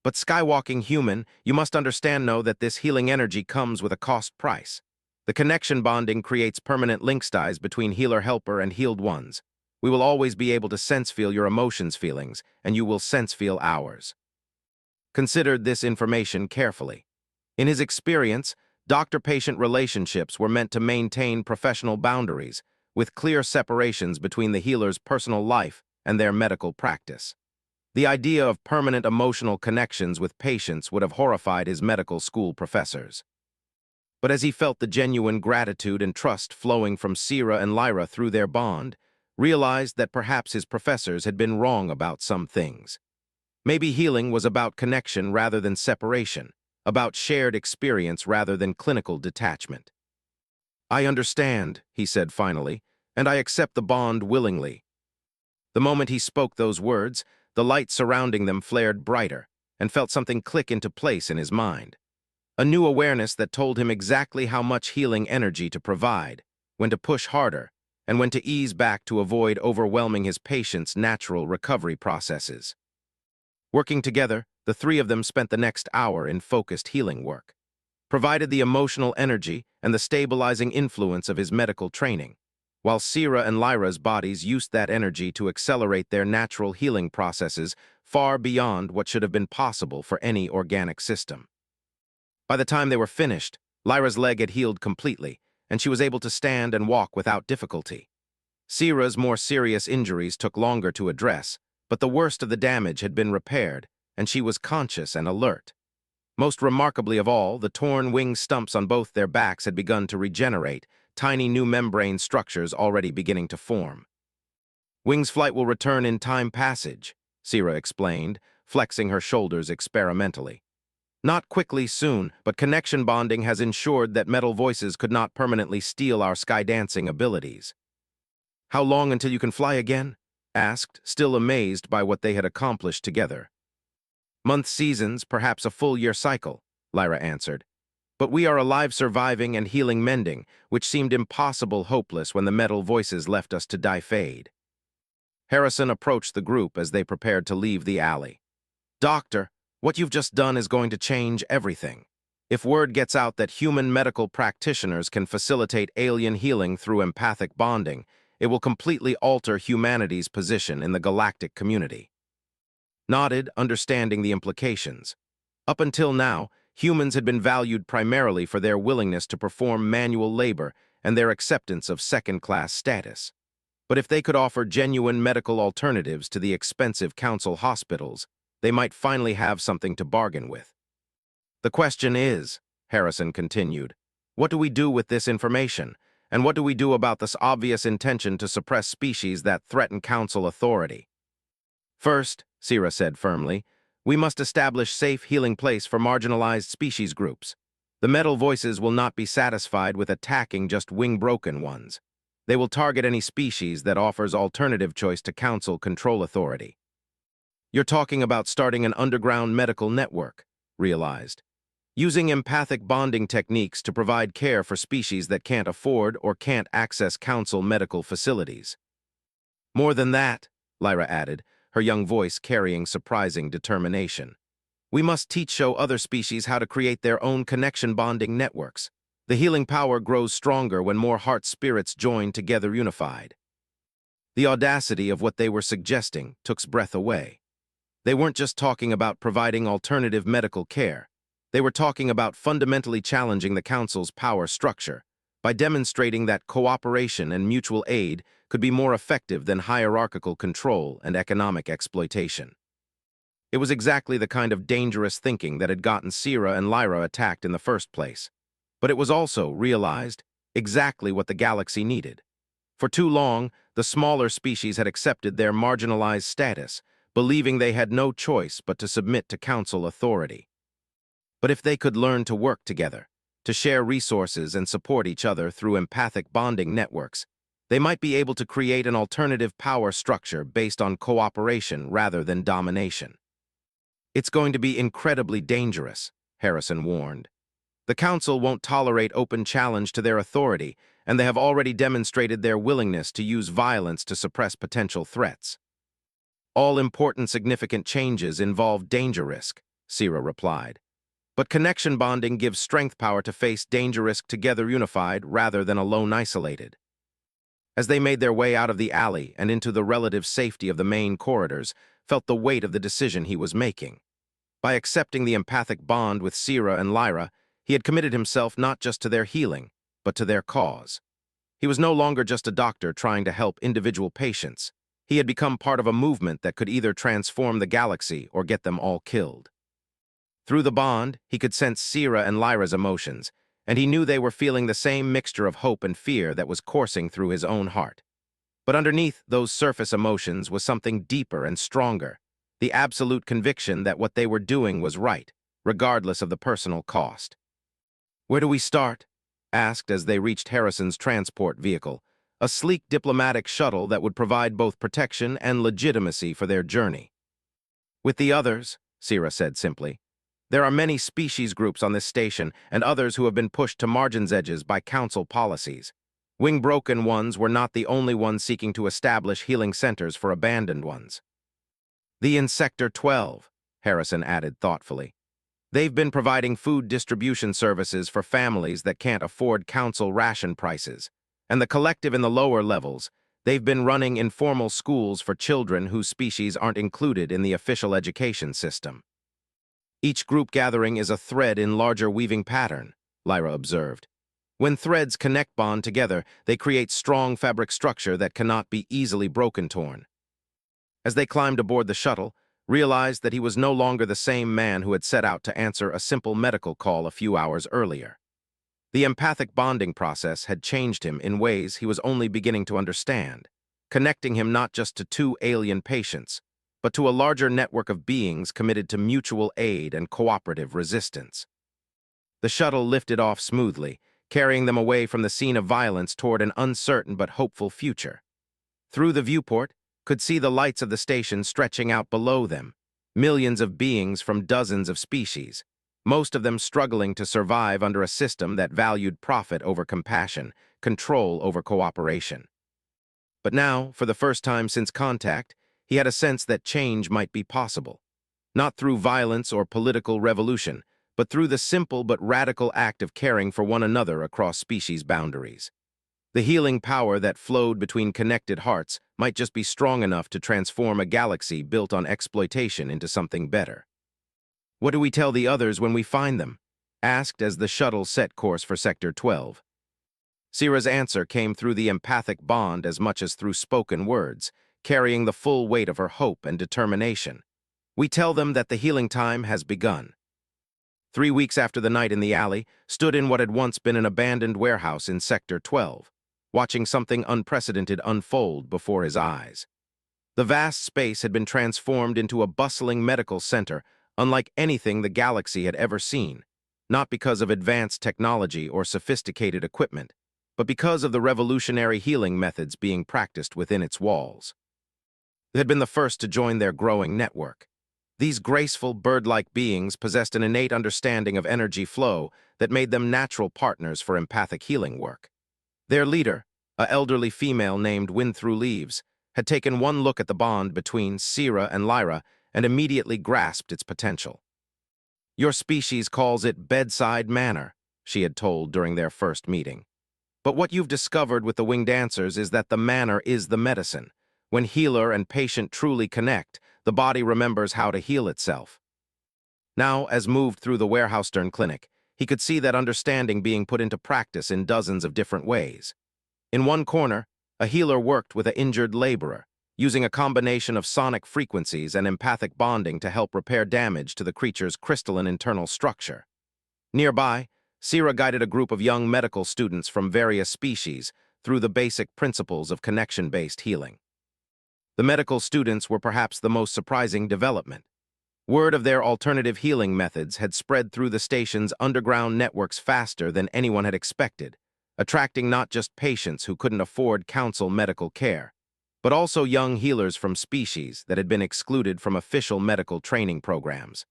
[SPEAKER 1] "But skywalking human, you must understand that this healing energy comes with a cost price. The connection bonding creates permanent link ties between healer-helper and healed ones. We will always be able to sense-feel your emotions feelings, and you will sense-feel ours." Considered this information carefully. In his experience, doctor-patient relationships were meant to maintain professional boundaries, with clear separations between the healer's personal life and their medical practice. The idea of permanent emotional connections with patients would have horrified his medical school professors. But as he felt the genuine gratitude and trust flowing from Sira and Lyra through their bond, realized that perhaps his professors had been wrong about some things. Maybe healing was about connection rather than separation, about shared experience rather than clinical detachment. "I understand," he said finally, "and I accept the bond willingly." The moment he spoke those words, the light surrounding them flared brighter, and felt something click into place in his mind. A new awareness that told him exactly how much healing energy to provide, when to push harder, and when to ease back to avoid overwhelming his patient's natural recovery processes. Working together, the three of them spent the next hour in focused healing work, provided the emotional energy and the stabilizing influence of his medical training, while Sierra and Lyra's bodies used that energy to accelerate their natural healing processes far beyond what should have been possible for any organic system. By the time they were finished, Lyra's leg had healed completely, and she was able to stand and walk without difficulty. Sierra's more serious injuries took longer to address, but the worst of the damage had been repaired, and she was conscious and alert. Most remarkably of all, the torn wing stumps on both their backs had begun to regenerate, tiny new membrane structures already beginning to form. Wing's flight will return in time passage, Sierra explained, flexing her shoulders experimentally. Not quickly soon, but connection bonding has ensured that metal voices could not permanently steal our sky-dancing abilities. How long until you can fly again? Asked, still amazed by what they had accomplished together. Month seasons, perhaps a full-year cycle, Lyra answered. But we are alive surviving and healing mending, which seemed impossible hopeless when the metal voices left us to die fade. Harrison approached the group as they prepared to leave the alley. Doctor, what you've just done is going to change everything. If word gets out that human medical practitioners can facilitate alien healing through empathic bonding, it will completely alter humanity's position in the galactic community. Nodded, understanding the implications. Up until now, humans had been valued primarily for their willingness to perform manual labor and their acceptance of second-class status. But if they could offer genuine medical alternatives to the expensive council hospitals, they might finally have something to bargain with. The question is, Harrison continued, what do we do with this information, and what do we do about this obvious intention to suppress species that threaten council authority? First, Sierra said firmly, we must establish safe healing place for marginalized species groups. The metal voices will not be satisfied with attacking just wing-broken ones. They will target any species that offers alternative choice to council control authority. You're talking about starting an underground medical network, realized. Using empathic bonding techniques to provide care for species that can't afford or can't access council medical facilities. More than that, Lyra added, her young voice carrying surprising determination. We must show other species how to create their own connection bonding networks. The healing power grows stronger when more heart-spirits join together unified. The audacity of what they were suggesting took breath away. They weren't just talking about providing alternative medical care. They were talking about fundamentally challenging the Council's power structure by demonstrating that cooperation and mutual aid could be more effective than hierarchical control and economic exploitation. It was exactly the kind of dangerous thinking that had gotten Sierra and Lyra attacked in the first place. But it was also, realized, exactly what the galaxy needed. For too long, the smaller species had accepted their marginalized status, believing they had no choice but to submit to council authority. But if they could learn to work together, to share resources and support each other through empathic bonding networks, they might be able to create an alternative power structure based on cooperation rather than domination. It's going to be incredibly dangerous, Harrison warned. The Council won't tolerate open challenge to their authority, and they have already demonstrated their willingness to use violence to suppress potential threats. All important significant changes involve danger risk, Sierra replied. But connection bonding gives strength power to face danger risk together unified rather than alone isolated. As they made their way out of the alley and into the relative safety of the main corridors, felt the weight of the decision he was making. By accepting the empathic bond with Sierra and Lyra, he had committed himself not just to their healing, but to their cause. He was no longer just a doctor trying to help individual patients. He had become part of a movement that could either transform the galaxy or get them all killed. Through the bond, he could sense Sierra and Lyra's emotions, and he knew they were feeling the same mixture of hope and fear that was coursing through his own heart. But underneath those surface emotions was something deeper and stronger, the absolute conviction that what they were doing was right, regardless of the personal cost. Where do we start? Asked as they reached Harrison's transport vehicle, a sleek diplomatic shuttle that would provide both protection and legitimacy for their journey. With the others, Sierra said simply. There are many species groups on this station and others who have been pushed to margins edges by council policies. Wing-broken ones were not the only ones seeking to establish healing centers for abandoned ones. The in Sector 12, Harrison added thoughtfully. They've been providing food distribution services for families that can't afford council ration prices, And the collective in the lower levels, they've been running informal schools for children whose species aren't included in the official education system. Each group gathering is a thread in larger weaving pattern, Lyra observed. When threads connect bond together, they create strong fabric structure that cannot be easily torn. As they climbed aboard the shuttle, realized that he was no longer the same man who had set out to answer a simple medical call a few hours earlier. The empathic bonding process had changed him in ways he was only beginning to understand, connecting him not just to two alien patients, but to a larger network of beings committed to mutual aid and cooperative resistance. The shuttle lifted off smoothly, carrying them away from the scene of violence toward an uncertain but hopeful future. Through the viewport, could see the lights of the station stretching out below them, millions of beings from dozens of species, most of them struggling to survive under a system that valued profit over compassion, control over cooperation. But now, for the first time since contact, he had a sense that change might be possible, not through violence or political revolution, but through the simple but radical act of caring for one another across species boundaries. The healing power that flowed between connected hearts might just be strong enough to transform a galaxy built on exploitation into something better. "What do we tell the others when we find them?" asked as the shuttle set course for Sector 12. Sira's answer came through the empathic bond as much as through spoken words, carrying the full weight of her hope and determination. "We tell them that the healing time has begun." 3 weeks after the night in the alley, stood in what had once been an abandoned warehouse in Sector 12, watching something unprecedented unfold before his eyes. The vast space had been transformed into a bustling medical center, unlike anything the galaxy had ever seen, not because of advanced technology or sophisticated equipment, but because of the revolutionary healing methods being practiced within its walls. They had been the first to join their growing network. These graceful, bird-like beings possessed an innate understanding of energy flow that made them natural partners for empathic healing work. Their leader, an elderly female named Windthrough Leaves, had taken one look at the bond between Sira and Lyra and immediately grasped its potential. "Your species calls it bedside manner," she had told during their first meeting. "But what you've discovered with the winged dancers is that the manner is the medicine. When healer and patient truly connect, the body remembers how to heal itself." Now, as moved through the warehouse-turned clinic, he could see that understanding being put into practice in dozens of different ways. In one corner, a healer worked with an injured laborer, using a combination of sonic frequencies and empathic bonding to help repair damage to the creature's crystalline internal structure. Nearby, Sira guided a group of young medical students from various species through the basic principles of connection-based healing. The medical students were perhaps the most surprising development. Word of their alternative healing methods had spread through the station's underground networks faster than anyone had expected, attracting not just patients who couldn't afford council medical care, but also young healers from species that had been excluded from official medical training programs.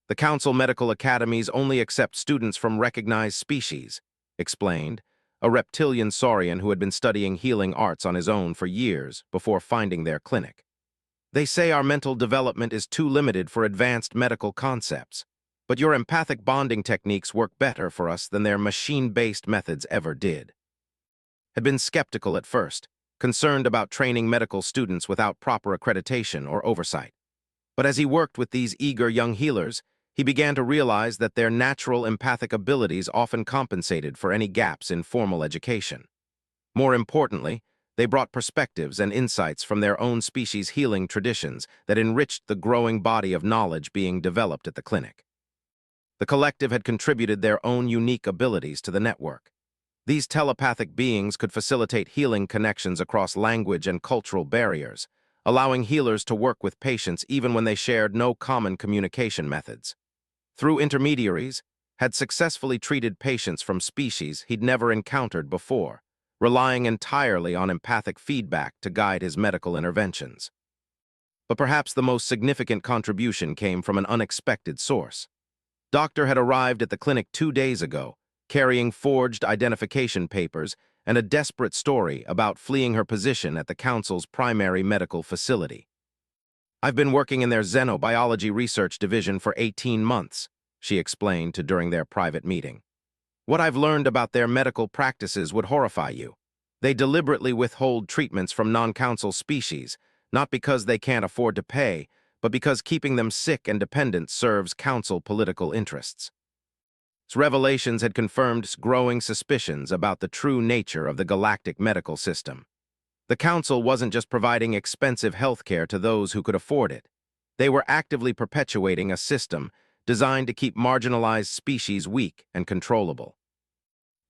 [SPEAKER 1] "The council medical academies only accept students from recognized species," explained a reptilian saurian who had been studying healing arts on his own for years before finding their clinic. "They say our mental development is too limited for advanced medical concepts, but your empathic bonding techniques work better for us than their machine-based methods ever did." Had been skeptical at first, concerned about training medical students without proper accreditation or oversight. But as he worked with these eager young healers, he began to realize that their natural empathic abilities often compensated for any gaps in formal education. More importantly, they brought perspectives and insights from their own species' healing traditions that enriched the growing body of knowledge being developed at the clinic. The collective had contributed their own unique abilities to the network. These telepathic beings could facilitate healing connections across language and cultural barriers, allowing healers to work with patients even when they shared no common communication methods. Through intermediaries, had successfully treated patients from species he'd never encountered before, relying entirely on empathic feedback to guide his medical interventions. But perhaps the most significant contribution came from an unexpected source. Doctor had arrived at the clinic 2 days ago, carrying forged identification papers and a desperate story about fleeing her position at the council's primary medical facility. "I've been working in their xenobiology research division for 18 months, she explained during their private meeting. "What I've learned about their medical practices would horrify you. They deliberately withhold treatments from non-council species, not because they can't afford to pay, but because keeping them sick and dependent serves council political interests. Its revelations had confirmed growing suspicions about the true nature of the galactic medical system. The council wasn't just providing expensive health care to those who could afford it. They were actively perpetuating a system designed to keep marginalized species weak and controllable.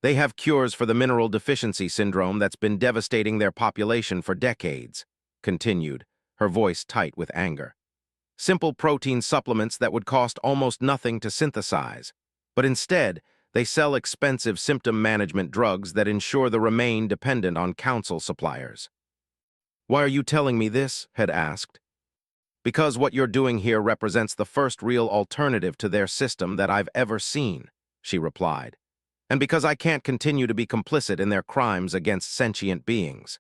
[SPEAKER 1] They have cures for the mineral deficiency syndrome that's been devastating their population for decades, continued, her voice tight with anger. Simple protein supplements that would cost almost nothing to synthesize, but instead, they sell expensive symptom management drugs that ensure the remain dependent on council suppliers. Why are you telling me this? Had asked. Because what you're doing here represents the first real alternative to their system that I've ever seen, she replied. And because I can't continue to be complicit in their crimes against sentient beings.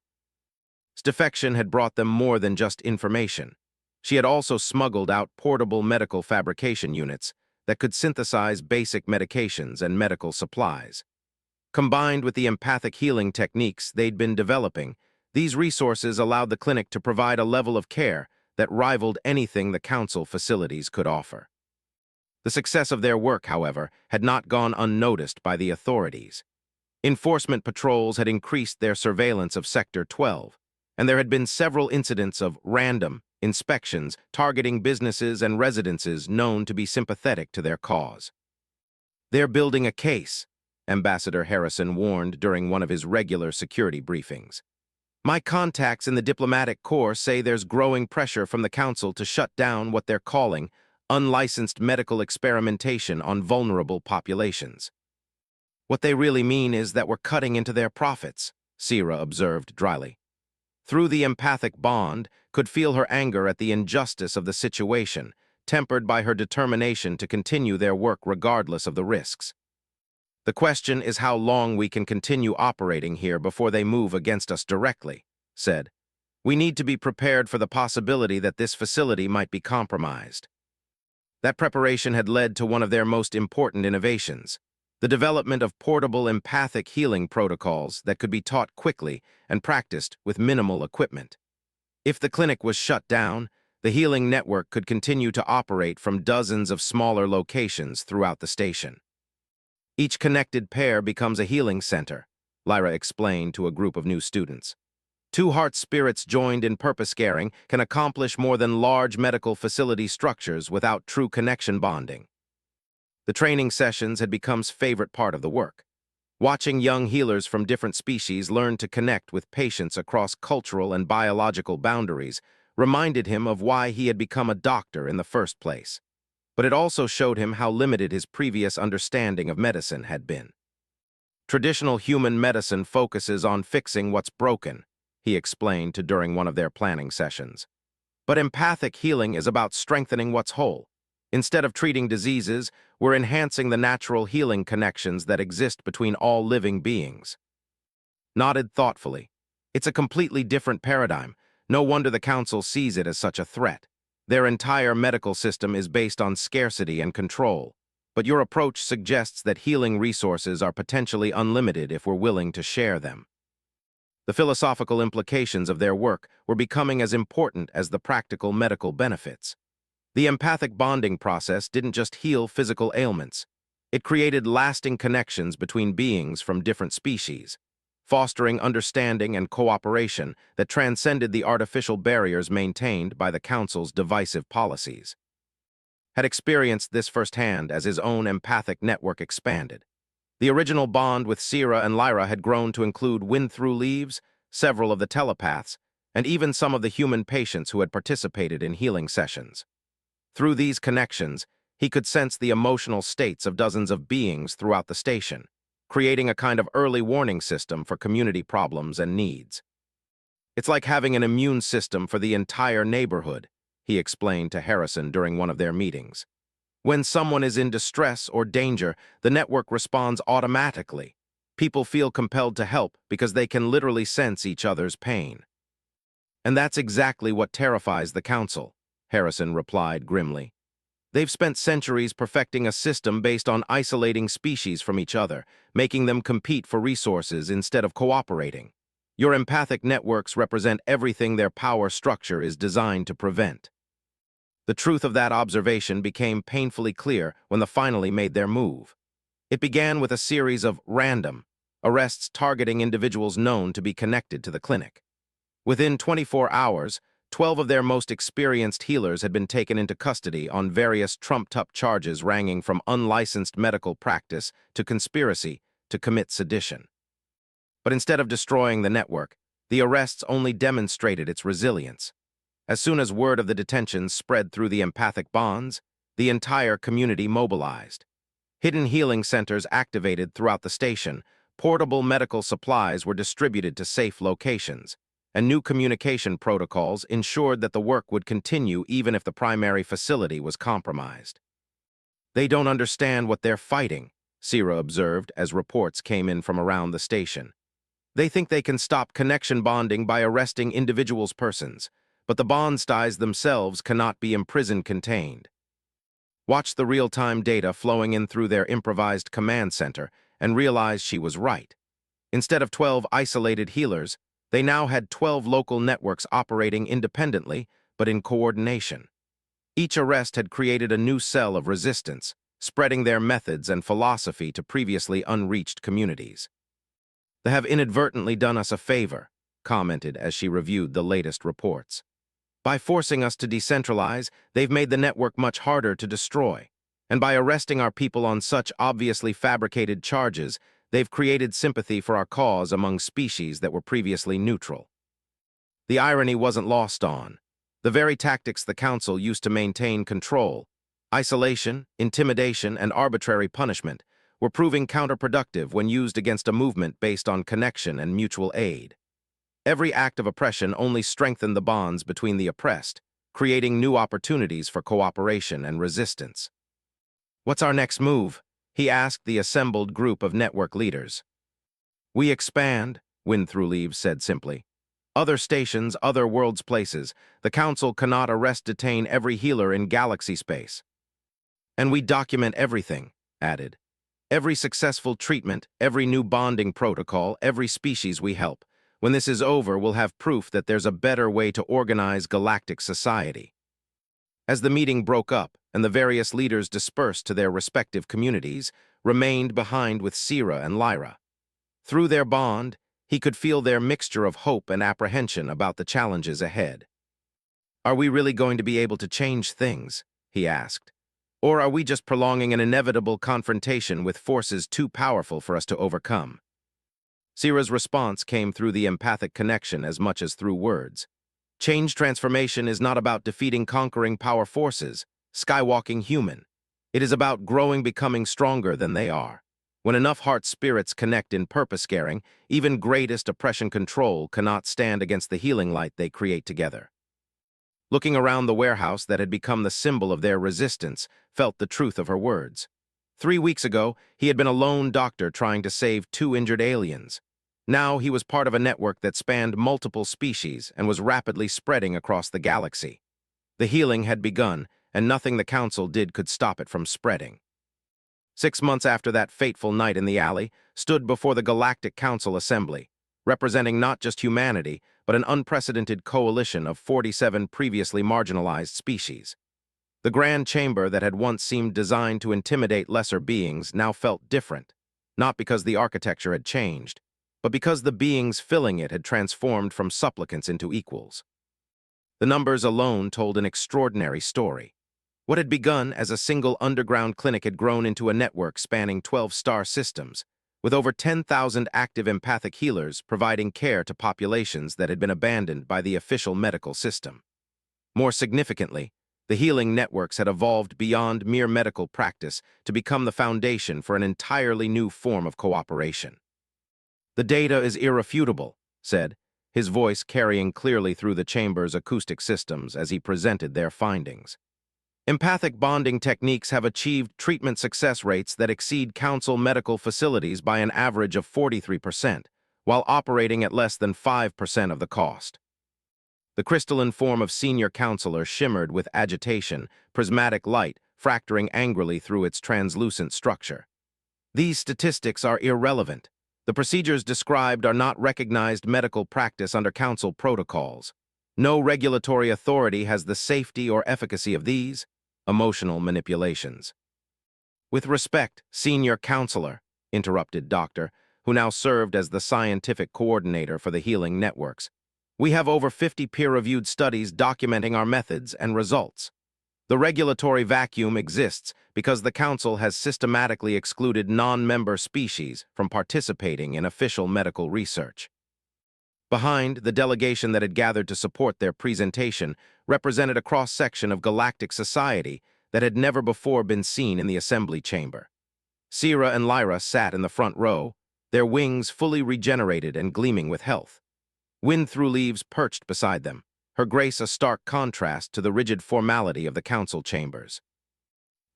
[SPEAKER 1] Defection had brought them more than just information. She had also smuggled out portable medical fabrication units that could synthesize basic medications and medical supplies. Combined with the empathic healing techniques they'd been developing, these resources allowed the clinic to provide a level of care that rivaled anything the council facilities could offer. The success of their work, however, had not gone unnoticed by the authorities. Enforcement patrols had increased their surveillance of Sector 12, and there had been several incidents of random inspections targeting businesses and residences known to be sympathetic to their cause. They're building a case, Ambassador Harrison warned during one of his regular security briefings. My contacts in the diplomatic corps say there's growing pressure from the council to shut down what they're calling unlicensed medical experimentation on vulnerable populations. What they really mean is that we're cutting into their profits, Sierra observed dryly. Through the empathic bond, could feel her anger at the injustice of the situation, tempered by her determination to continue their work regardless of the risks. The question is how long we can continue operating here before they move against us directly, said. We need to be prepared for the possibility that this facility might be compromised. That preparation had led to one of their most important innovations, the development of portable empathic healing protocols that could be taught quickly and practiced with minimal equipment. If the clinic was shut down, the healing network could continue to operate from dozens of smaller locations throughout the station. Each connected pair becomes a healing center, Lyra explained to a group of new students. Two heart spirits joined in purpose caring can accomplish more than large medical facility structures without true connection bonding. The training sessions had become his favorite part of the work. Watching young healers from different species learn to connect with patients across cultural and biological boundaries reminded him of why he had become a doctor in the first place. But it also showed him how limited his previous understanding of medicine had been. Traditional human medicine focuses on fixing what's broken, he explained during one of their planning sessions. But empathic healing is about strengthening what's whole. Instead of treating diseases, we're enhancing the natural healing connections that exist between all living beings. Nodded thoughtfully. It's a completely different paradigm. No wonder the council sees it as such a threat. Their entire medical system is based on scarcity and control. But your approach suggests that healing resources are potentially unlimited if we're willing to share them. The philosophical implications of their work were becoming as important as the practical medical benefits. The empathic bonding process didn't just heal physical ailments. It created lasting connections between beings from different species, fostering understanding and cooperation that transcended the artificial barriers maintained by the Council's divisive policies. Had experienced this firsthand as his own empathic network expanded. The original bond with Sierra and Lyra had grown to include Wind-Through Leaves, several of the telepaths, and even some of the human patients who had participated in healing sessions. Through these connections, he could sense the emotional states of dozens of beings throughout the station, creating a kind of early warning system for community problems and needs. It's like having an immune system for the entire neighborhood, he explained to Harrison during one of their meetings. When someone is in distress or danger, the network responds automatically. People feel compelled to help because they can literally sense each other's pain. And that's exactly what terrifies the Council, Harrison replied grimly. They've spent centuries perfecting a system based on isolating species from each other, making them compete for resources instead of cooperating. Your empathic networks represent everything their power structure is designed to prevent. The truth of that observation became painfully clear when they finally made their move. It began with a series of random arrests targeting individuals known to be connected to the clinic. Within 24 hours, 12 of their most experienced healers had been taken into custody on various trumped-up charges ranging from unlicensed medical practice to conspiracy to commit sedition. But instead of destroying the network, the arrests only demonstrated its resilience. As soon as word of the detentions spread through the empathic bonds, the entire community mobilized. Hidden healing centers activated throughout the station, portable medical supplies were distributed to safe locations, and new communication protocols ensured that the work would continue even if the primary facility was compromised. "They don't understand what they're fighting," Sira observed as reports came in from around the station. "They think they can stop connection bonding by arresting individuals' persons, but the bond ties themselves cannot be imprisoned contained." Watch the real-time data flowing in through their improvised command center and realized she was right. Instead of 12 isolated healers, they now had 12 local networks operating independently but in coordination. Each arrest had created a new cell of resistance, spreading their methods and philosophy to previously unreached communities. "They have inadvertently done us a favor," commented as she reviewed the latest reports. "By forcing us to decentralize, they've made the network much harder to destroy. And by arresting our people on such obviously fabricated charges, they've created sympathy for our cause among species that were previously neutral." The irony wasn't lost on. The very tactics the Council used to maintain control, isolation, intimidation, and arbitrary punishment, were proving counterproductive when used against a movement based on connection and mutual aid. Every act of oppression only strengthened the bonds between the oppressed, creating new opportunities for cooperation and resistance. "What's our next move?" he asked the assembled group of network leaders. "We expand," Windthroughleaves said simply. "Other stations, other worlds' places. The Council cannot detain every healer in galaxy space." "And we document everything," added. "Every successful treatment, every new bonding protocol, every species we help. When this is over, we'll have proof that there's a better way to organize galactic society." As the meeting broke up and the various leaders dispersed to their respective communities, remained behind with Sira and Lyra. Through their bond, he could feel their mixture of hope and apprehension about the challenges ahead. "Are we really going to be able to change things?" he asked. "Or are we just prolonging an inevitable confrontation with forces too powerful for us to overcome?" Sira's response came through the empathic connection as much as through words. "Change transformation is not about defeating conquering power forces, skywalking human. It is about growing, becoming stronger than they are. When enough heart spirits connect in purpose-caring, even greatest oppression control cannot stand against the healing light they create together." Looking around the warehouse that had become the symbol of their resistance, felt the truth of her words. 3 weeks ago, he had been a lone doctor trying to save 2 injured aliens. Now he was part of a network that spanned multiple species and was rapidly spreading across the galaxy. The healing had begun, and nothing the Council did could stop it from spreading. 6 months after that fateful night in the alley, stood before the Galactic Council Assembly, representing not just humanity, but an unprecedented coalition of 47 previously marginalized species. The grand chamber that had once seemed designed to intimidate lesser beings now felt different, not because the architecture had changed, but because the beings filling it had transformed from supplicants into equals. The numbers alone told an extraordinary story. What had begun as a single underground clinic had grown into a network spanning 12 star systems, with over 10,000 active empathic healers providing care to populations that had been abandoned by the official medical system. More significantly, the healing networks had evolved beyond mere medical practice to become the foundation for an entirely new form of cooperation. "The data is irrefutable," said, his voice carrying clearly through the chamber's acoustic systems as he presented their findings. "Empathic bonding techniques have achieved treatment success rates that exceed Council medical facilities by an average of 43%, while operating at less than 5% of the cost." The crystalline form of senior counselor shimmered with agitation, prismatic light fracturing angrily through its translucent structure. "These statistics are irrelevant. The procedures described are not recognized medical practice under Council protocols. No regulatory authority has the safety or efficacy of these emotional manipulations. With respect, Senior Counselor, interrupted Doctor, who now served as the scientific coordinator for the healing networks, we have over 50 peer-reviewed studies documenting our methods and results. The regulatory vacuum exists because the Council has systematically excluded non-member species from participating in official medical research. Behind, the delegation that had gathered to support their presentation represented a cross-section of galactic society that had never before been seen in the assembly chamber. Sierra and Lyra sat in the front row, their wings fully regenerated and gleaming with health. Wind Through Leaves perched beside them, her grace a stark contrast to the rigid formality of the council chambers.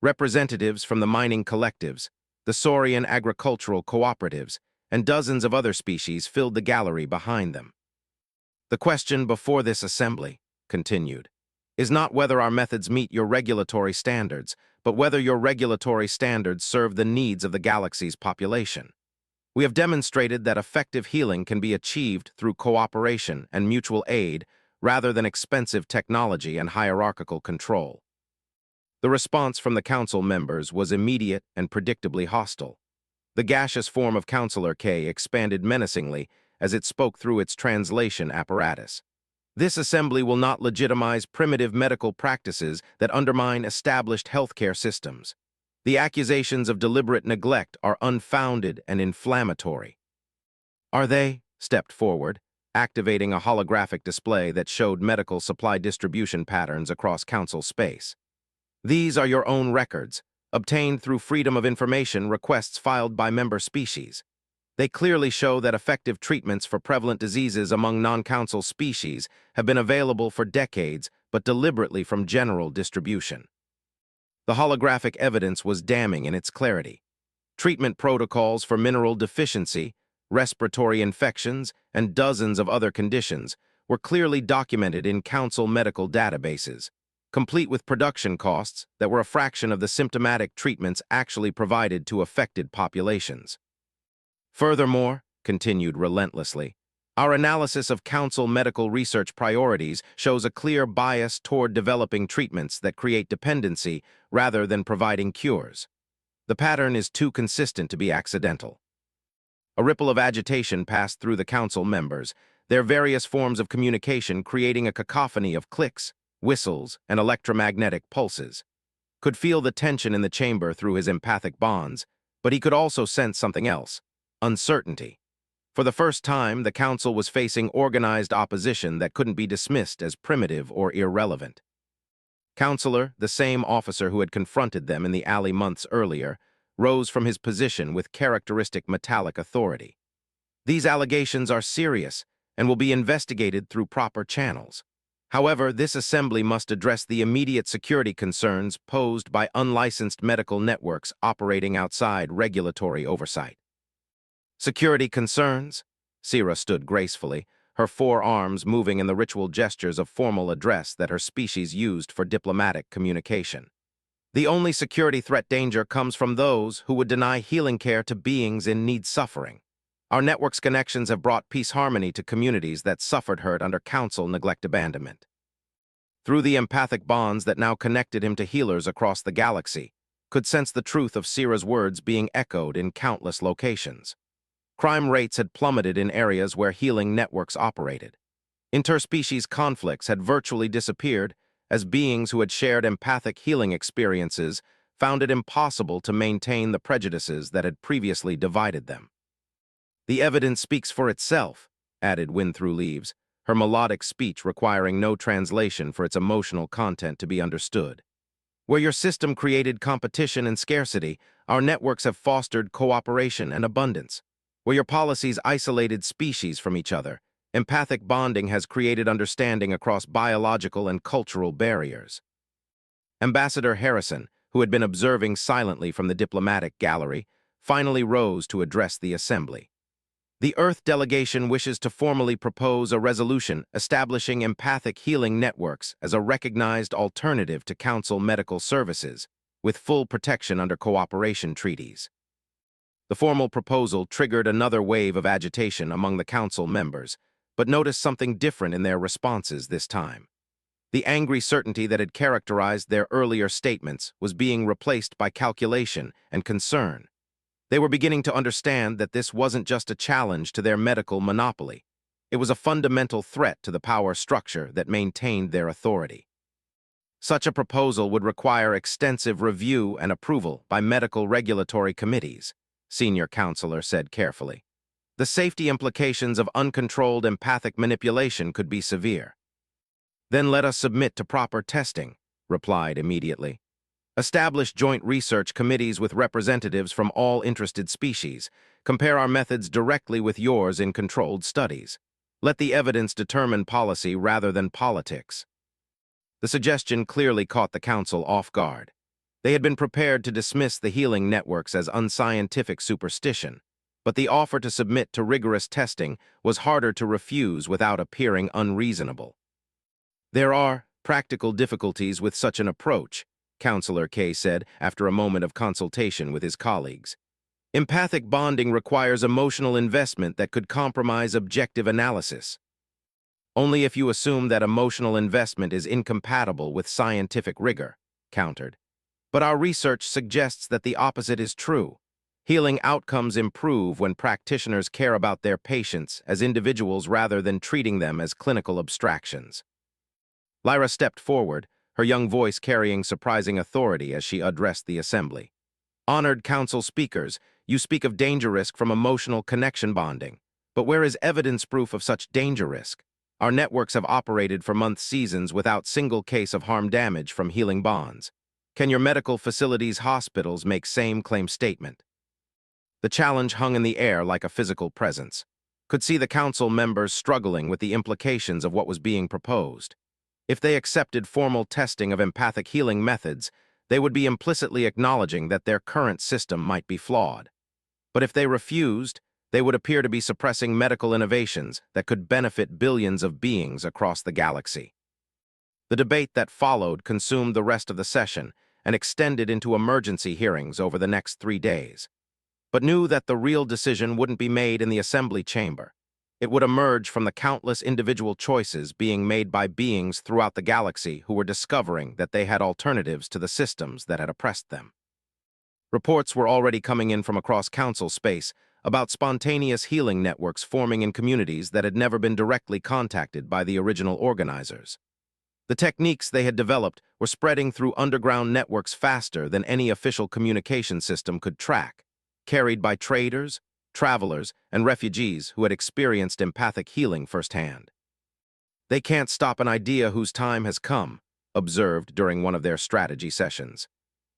[SPEAKER 1] Representatives from the mining collectives, the Saurian agricultural cooperatives, and dozens of other species filled the gallery behind them. The question before this assembly, continued, is not whether our methods meet your regulatory standards, but whether your regulatory standards serve the needs of the galaxy's population. We have demonstrated that effective healing can be achieved through cooperation and mutual aid rather than expensive technology and hierarchical control. The response from the council members was immediate and predictably hostile. The gaseous form of Counselor K expanded menacingly as it spoke through its translation apparatus. This assembly will not legitimize primitive medical practices that undermine established healthcare systems. The accusations of deliberate neglect are unfounded and inflammatory. Are they? Stepped forward, activating a holographic display that showed medical supply distribution patterns across council space. These are your own records, obtained through Freedom of Information requests filed by member species. They clearly show that effective treatments for prevalent diseases among non-council species have been available for decades, but deliberately from general distribution. The holographic evidence was damning in its clarity. Treatment protocols for mineral deficiency, respiratory infections, and dozens of other conditions were clearly documented in council medical databases, complete with production costs that were a fraction of the symptomatic treatments actually provided to affected populations. Furthermore, continued relentlessly, our analysis of council medical research priorities shows a clear bias toward developing treatments that create dependency rather than providing cures. The pattern is too consistent to be accidental. A ripple of agitation passed through the council members, their various forms of communication creating a cacophony of clicks, whistles, and electromagnetic pulses. Could feel the tension in the chamber through his empathic bonds, but he could also sense something else. Uncertainty. For the first time, the council was facing organized opposition that couldn't be dismissed as primitive or irrelevant. Counselor, the same officer who had confronted them in the alley months earlier, rose from his position with characteristic metallic authority. These allegations are serious and will be investigated through proper channels. However, this assembly must address the immediate security concerns posed by unlicensed medical networks operating outside regulatory oversight. Security concerns? Sierra stood gracefully, her forearms moving in the ritual gestures of formal address that her species used for diplomatic communication. The only security threat danger comes from those who would deny healing care to beings in need suffering. Our network's connections have brought peace harmony to communities that suffered hurt under council neglect abandonment. Through the empathic bonds that now connected him to healers across the galaxy, could sense the truth of Sierra's words being echoed in countless locations. Crime rates had plummeted in areas where healing networks operated. Interspecies conflicts had virtually disappeared as beings who had shared empathic healing experiences found it impossible to maintain the prejudices that had previously divided them. The evidence speaks for itself, added Wind Through Leaves, her melodic speech requiring no translation for its emotional content to be understood. Where your system created competition and scarcity, our networks have fostered cooperation and abundance. Where your policies isolated species from each other, empathic bonding has created understanding across biological and cultural barriers. Ambassador Harrison, who had been observing silently from the diplomatic gallery, finally rose to address the assembly. The Earth delegation wishes to formally propose a resolution establishing empathic healing networks as a recognized alternative to council medical services, with full protection under cooperation treaties. The formal proposal triggered another wave of agitation among the council members, but noticed something different in their responses this time. The angry certainty that had characterized their earlier statements was being replaced by calculation and concern. They were beginning to understand that this wasn't just a challenge to their medical monopoly. It was a fundamental threat to the power structure that maintained their authority. Such a proposal would require extensive review and approval by medical regulatory committees, senior counselor said carefully. The safety implications of uncontrolled empathic manipulation could be severe. Then let us submit to proper testing, replied immediately. Establish joint research committees with representatives from all interested species. Compare our methods directly with yours in controlled studies. Let the evidence determine policy rather than politics. The suggestion clearly caught the council off guard. They had been prepared to dismiss the healing networks as unscientific superstition, but the offer to submit to rigorous testing was harder to refuse without appearing unreasonable. There are practical difficulties with such an approach, Counselor K said after a moment of consultation with his colleagues. Empathic bonding requires emotional investment that could compromise objective analysis. Only if you assume that emotional investment is incompatible with scientific rigor, countered. But our research suggests that the opposite is true. Healing outcomes improve when practitioners care about their patients as individuals rather than treating them as clinical abstractions. Lyra stepped forward, her young voice carrying surprising authority as she addressed the assembly. Honored council speakers, you speak of danger risk from emotional connection bonding. But where is evidence proof of such danger risk? Our networks have operated for seasons without single case of harm damage from healing bonds. Can your medical facilities' hospitals make same claim statement? The challenge hung in the air like a physical presence. Could see the council members struggling with the implications of what was being proposed. If they accepted formal testing of empathic healing methods, they would be implicitly acknowledging that their current system might be flawed. But if they refused, they would appear to be suppressing medical innovations that could benefit billions of beings across the galaxy. The debate that followed consumed the rest of the session and extended into emergency hearings over the next 3 days, but knew that the real decision wouldn't be made in the assembly chamber. It would emerge from the countless individual choices being made by beings throughout the galaxy who were discovering that they had alternatives to the systems that had oppressed them. Reports were already coming in from across council space about spontaneous healing networks forming in communities that had never been directly contacted by the original organizers. The techniques they had developed were spreading through underground networks faster than any official communication system could track, carried by traders, travelers, and refugees who had experienced empathic healing firsthand. They can't stop an idea whose time has come, observed during one of their strategy sessions.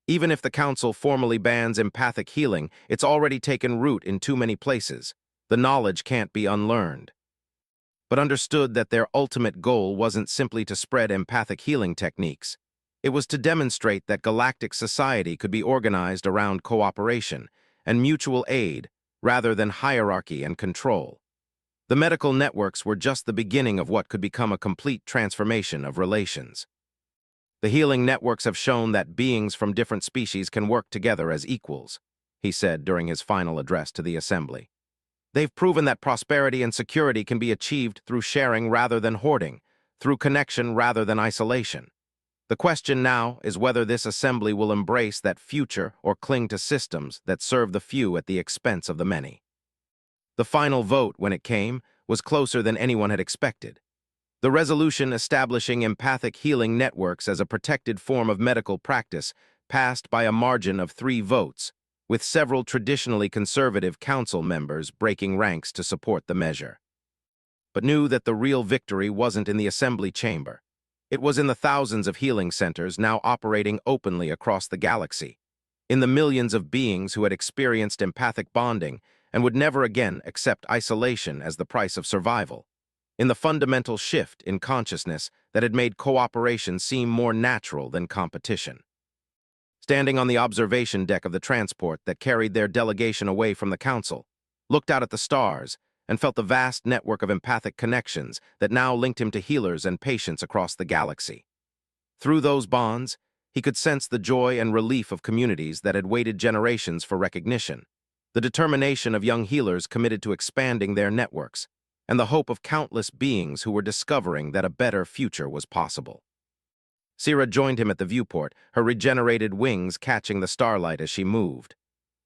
[SPEAKER 1] Even if the council formally bans empathic healing, it's already taken root in too many places. The knowledge can't be unlearned. But understood that their ultimate goal wasn't simply to spread empathic healing techniques. It was to demonstrate that galactic society could be organized around cooperation and mutual aid rather than hierarchy and control. The medical networks were just the beginning of what could become a complete transformation of relations. The healing networks have shown that beings from different species can work together as equals, he said during his final address to the assembly. They've proven that prosperity and security can be achieved through sharing rather than hoarding, through connection rather than isolation. The question now is whether this assembly will embrace that future or cling to systems that serve the few at the expense of the many. The final vote, when it came, was closer than anyone had expected. The resolution establishing empathic healing networks as a protected form of medical practice passed by a margin of 3 votes, with several traditionally conservative council members breaking ranks to support the measure. But knew that the real victory wasn't in the assembly chamber. It was in the thousands of healing centers now operating openly across the galaxy, in the millions of beings who had experienced empathic bonding and would never again accept isolation as the price of survival, in the fundamental shift in consciousness that had made cooperation seem more natural than competition. Standing on the observation deck of the transport that carried their delegation away from the council, looked out at the stars and felt the vast network of empathic connections that now linked him to healers and patients across the galaxy. Through those bonds, he could sense the joy and relief of communities that had waited generations for recognition. the determination of young healers committed to expanding their networks, and the hope of countless beings who were discovering that a better future was possible. Sira joined him at the viewport, her regenerated wings catching the starlight as she moved.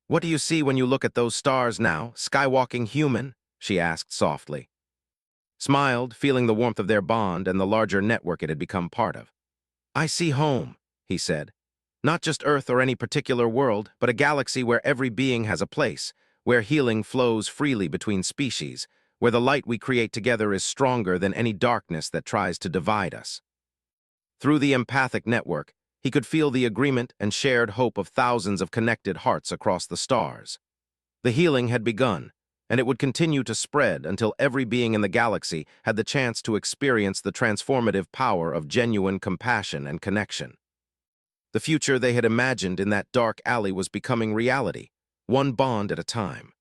[SPEAKER 1] "What do you see when you look at those stars now, skywalking human?" she asked softly. Smiled, feeling the warmth of their bond and the larger network it had become part of. "I see home," he said. "Not just Earth or any particular world, but a galaxy where every being has a place, where healing flows freely between species, where the light we create together is stronger than any darkness that tries to divide us." Through the empathic network, he could feel the agreement and shared hope of thousands of connected hearts across the stars. The healing had begun, and it would continue to spread until every being in the galaxy had the chance to experience the transformative power of genuine compassion and connection. The future they had imagined in that dark alley was becoming reality, one bond at a time.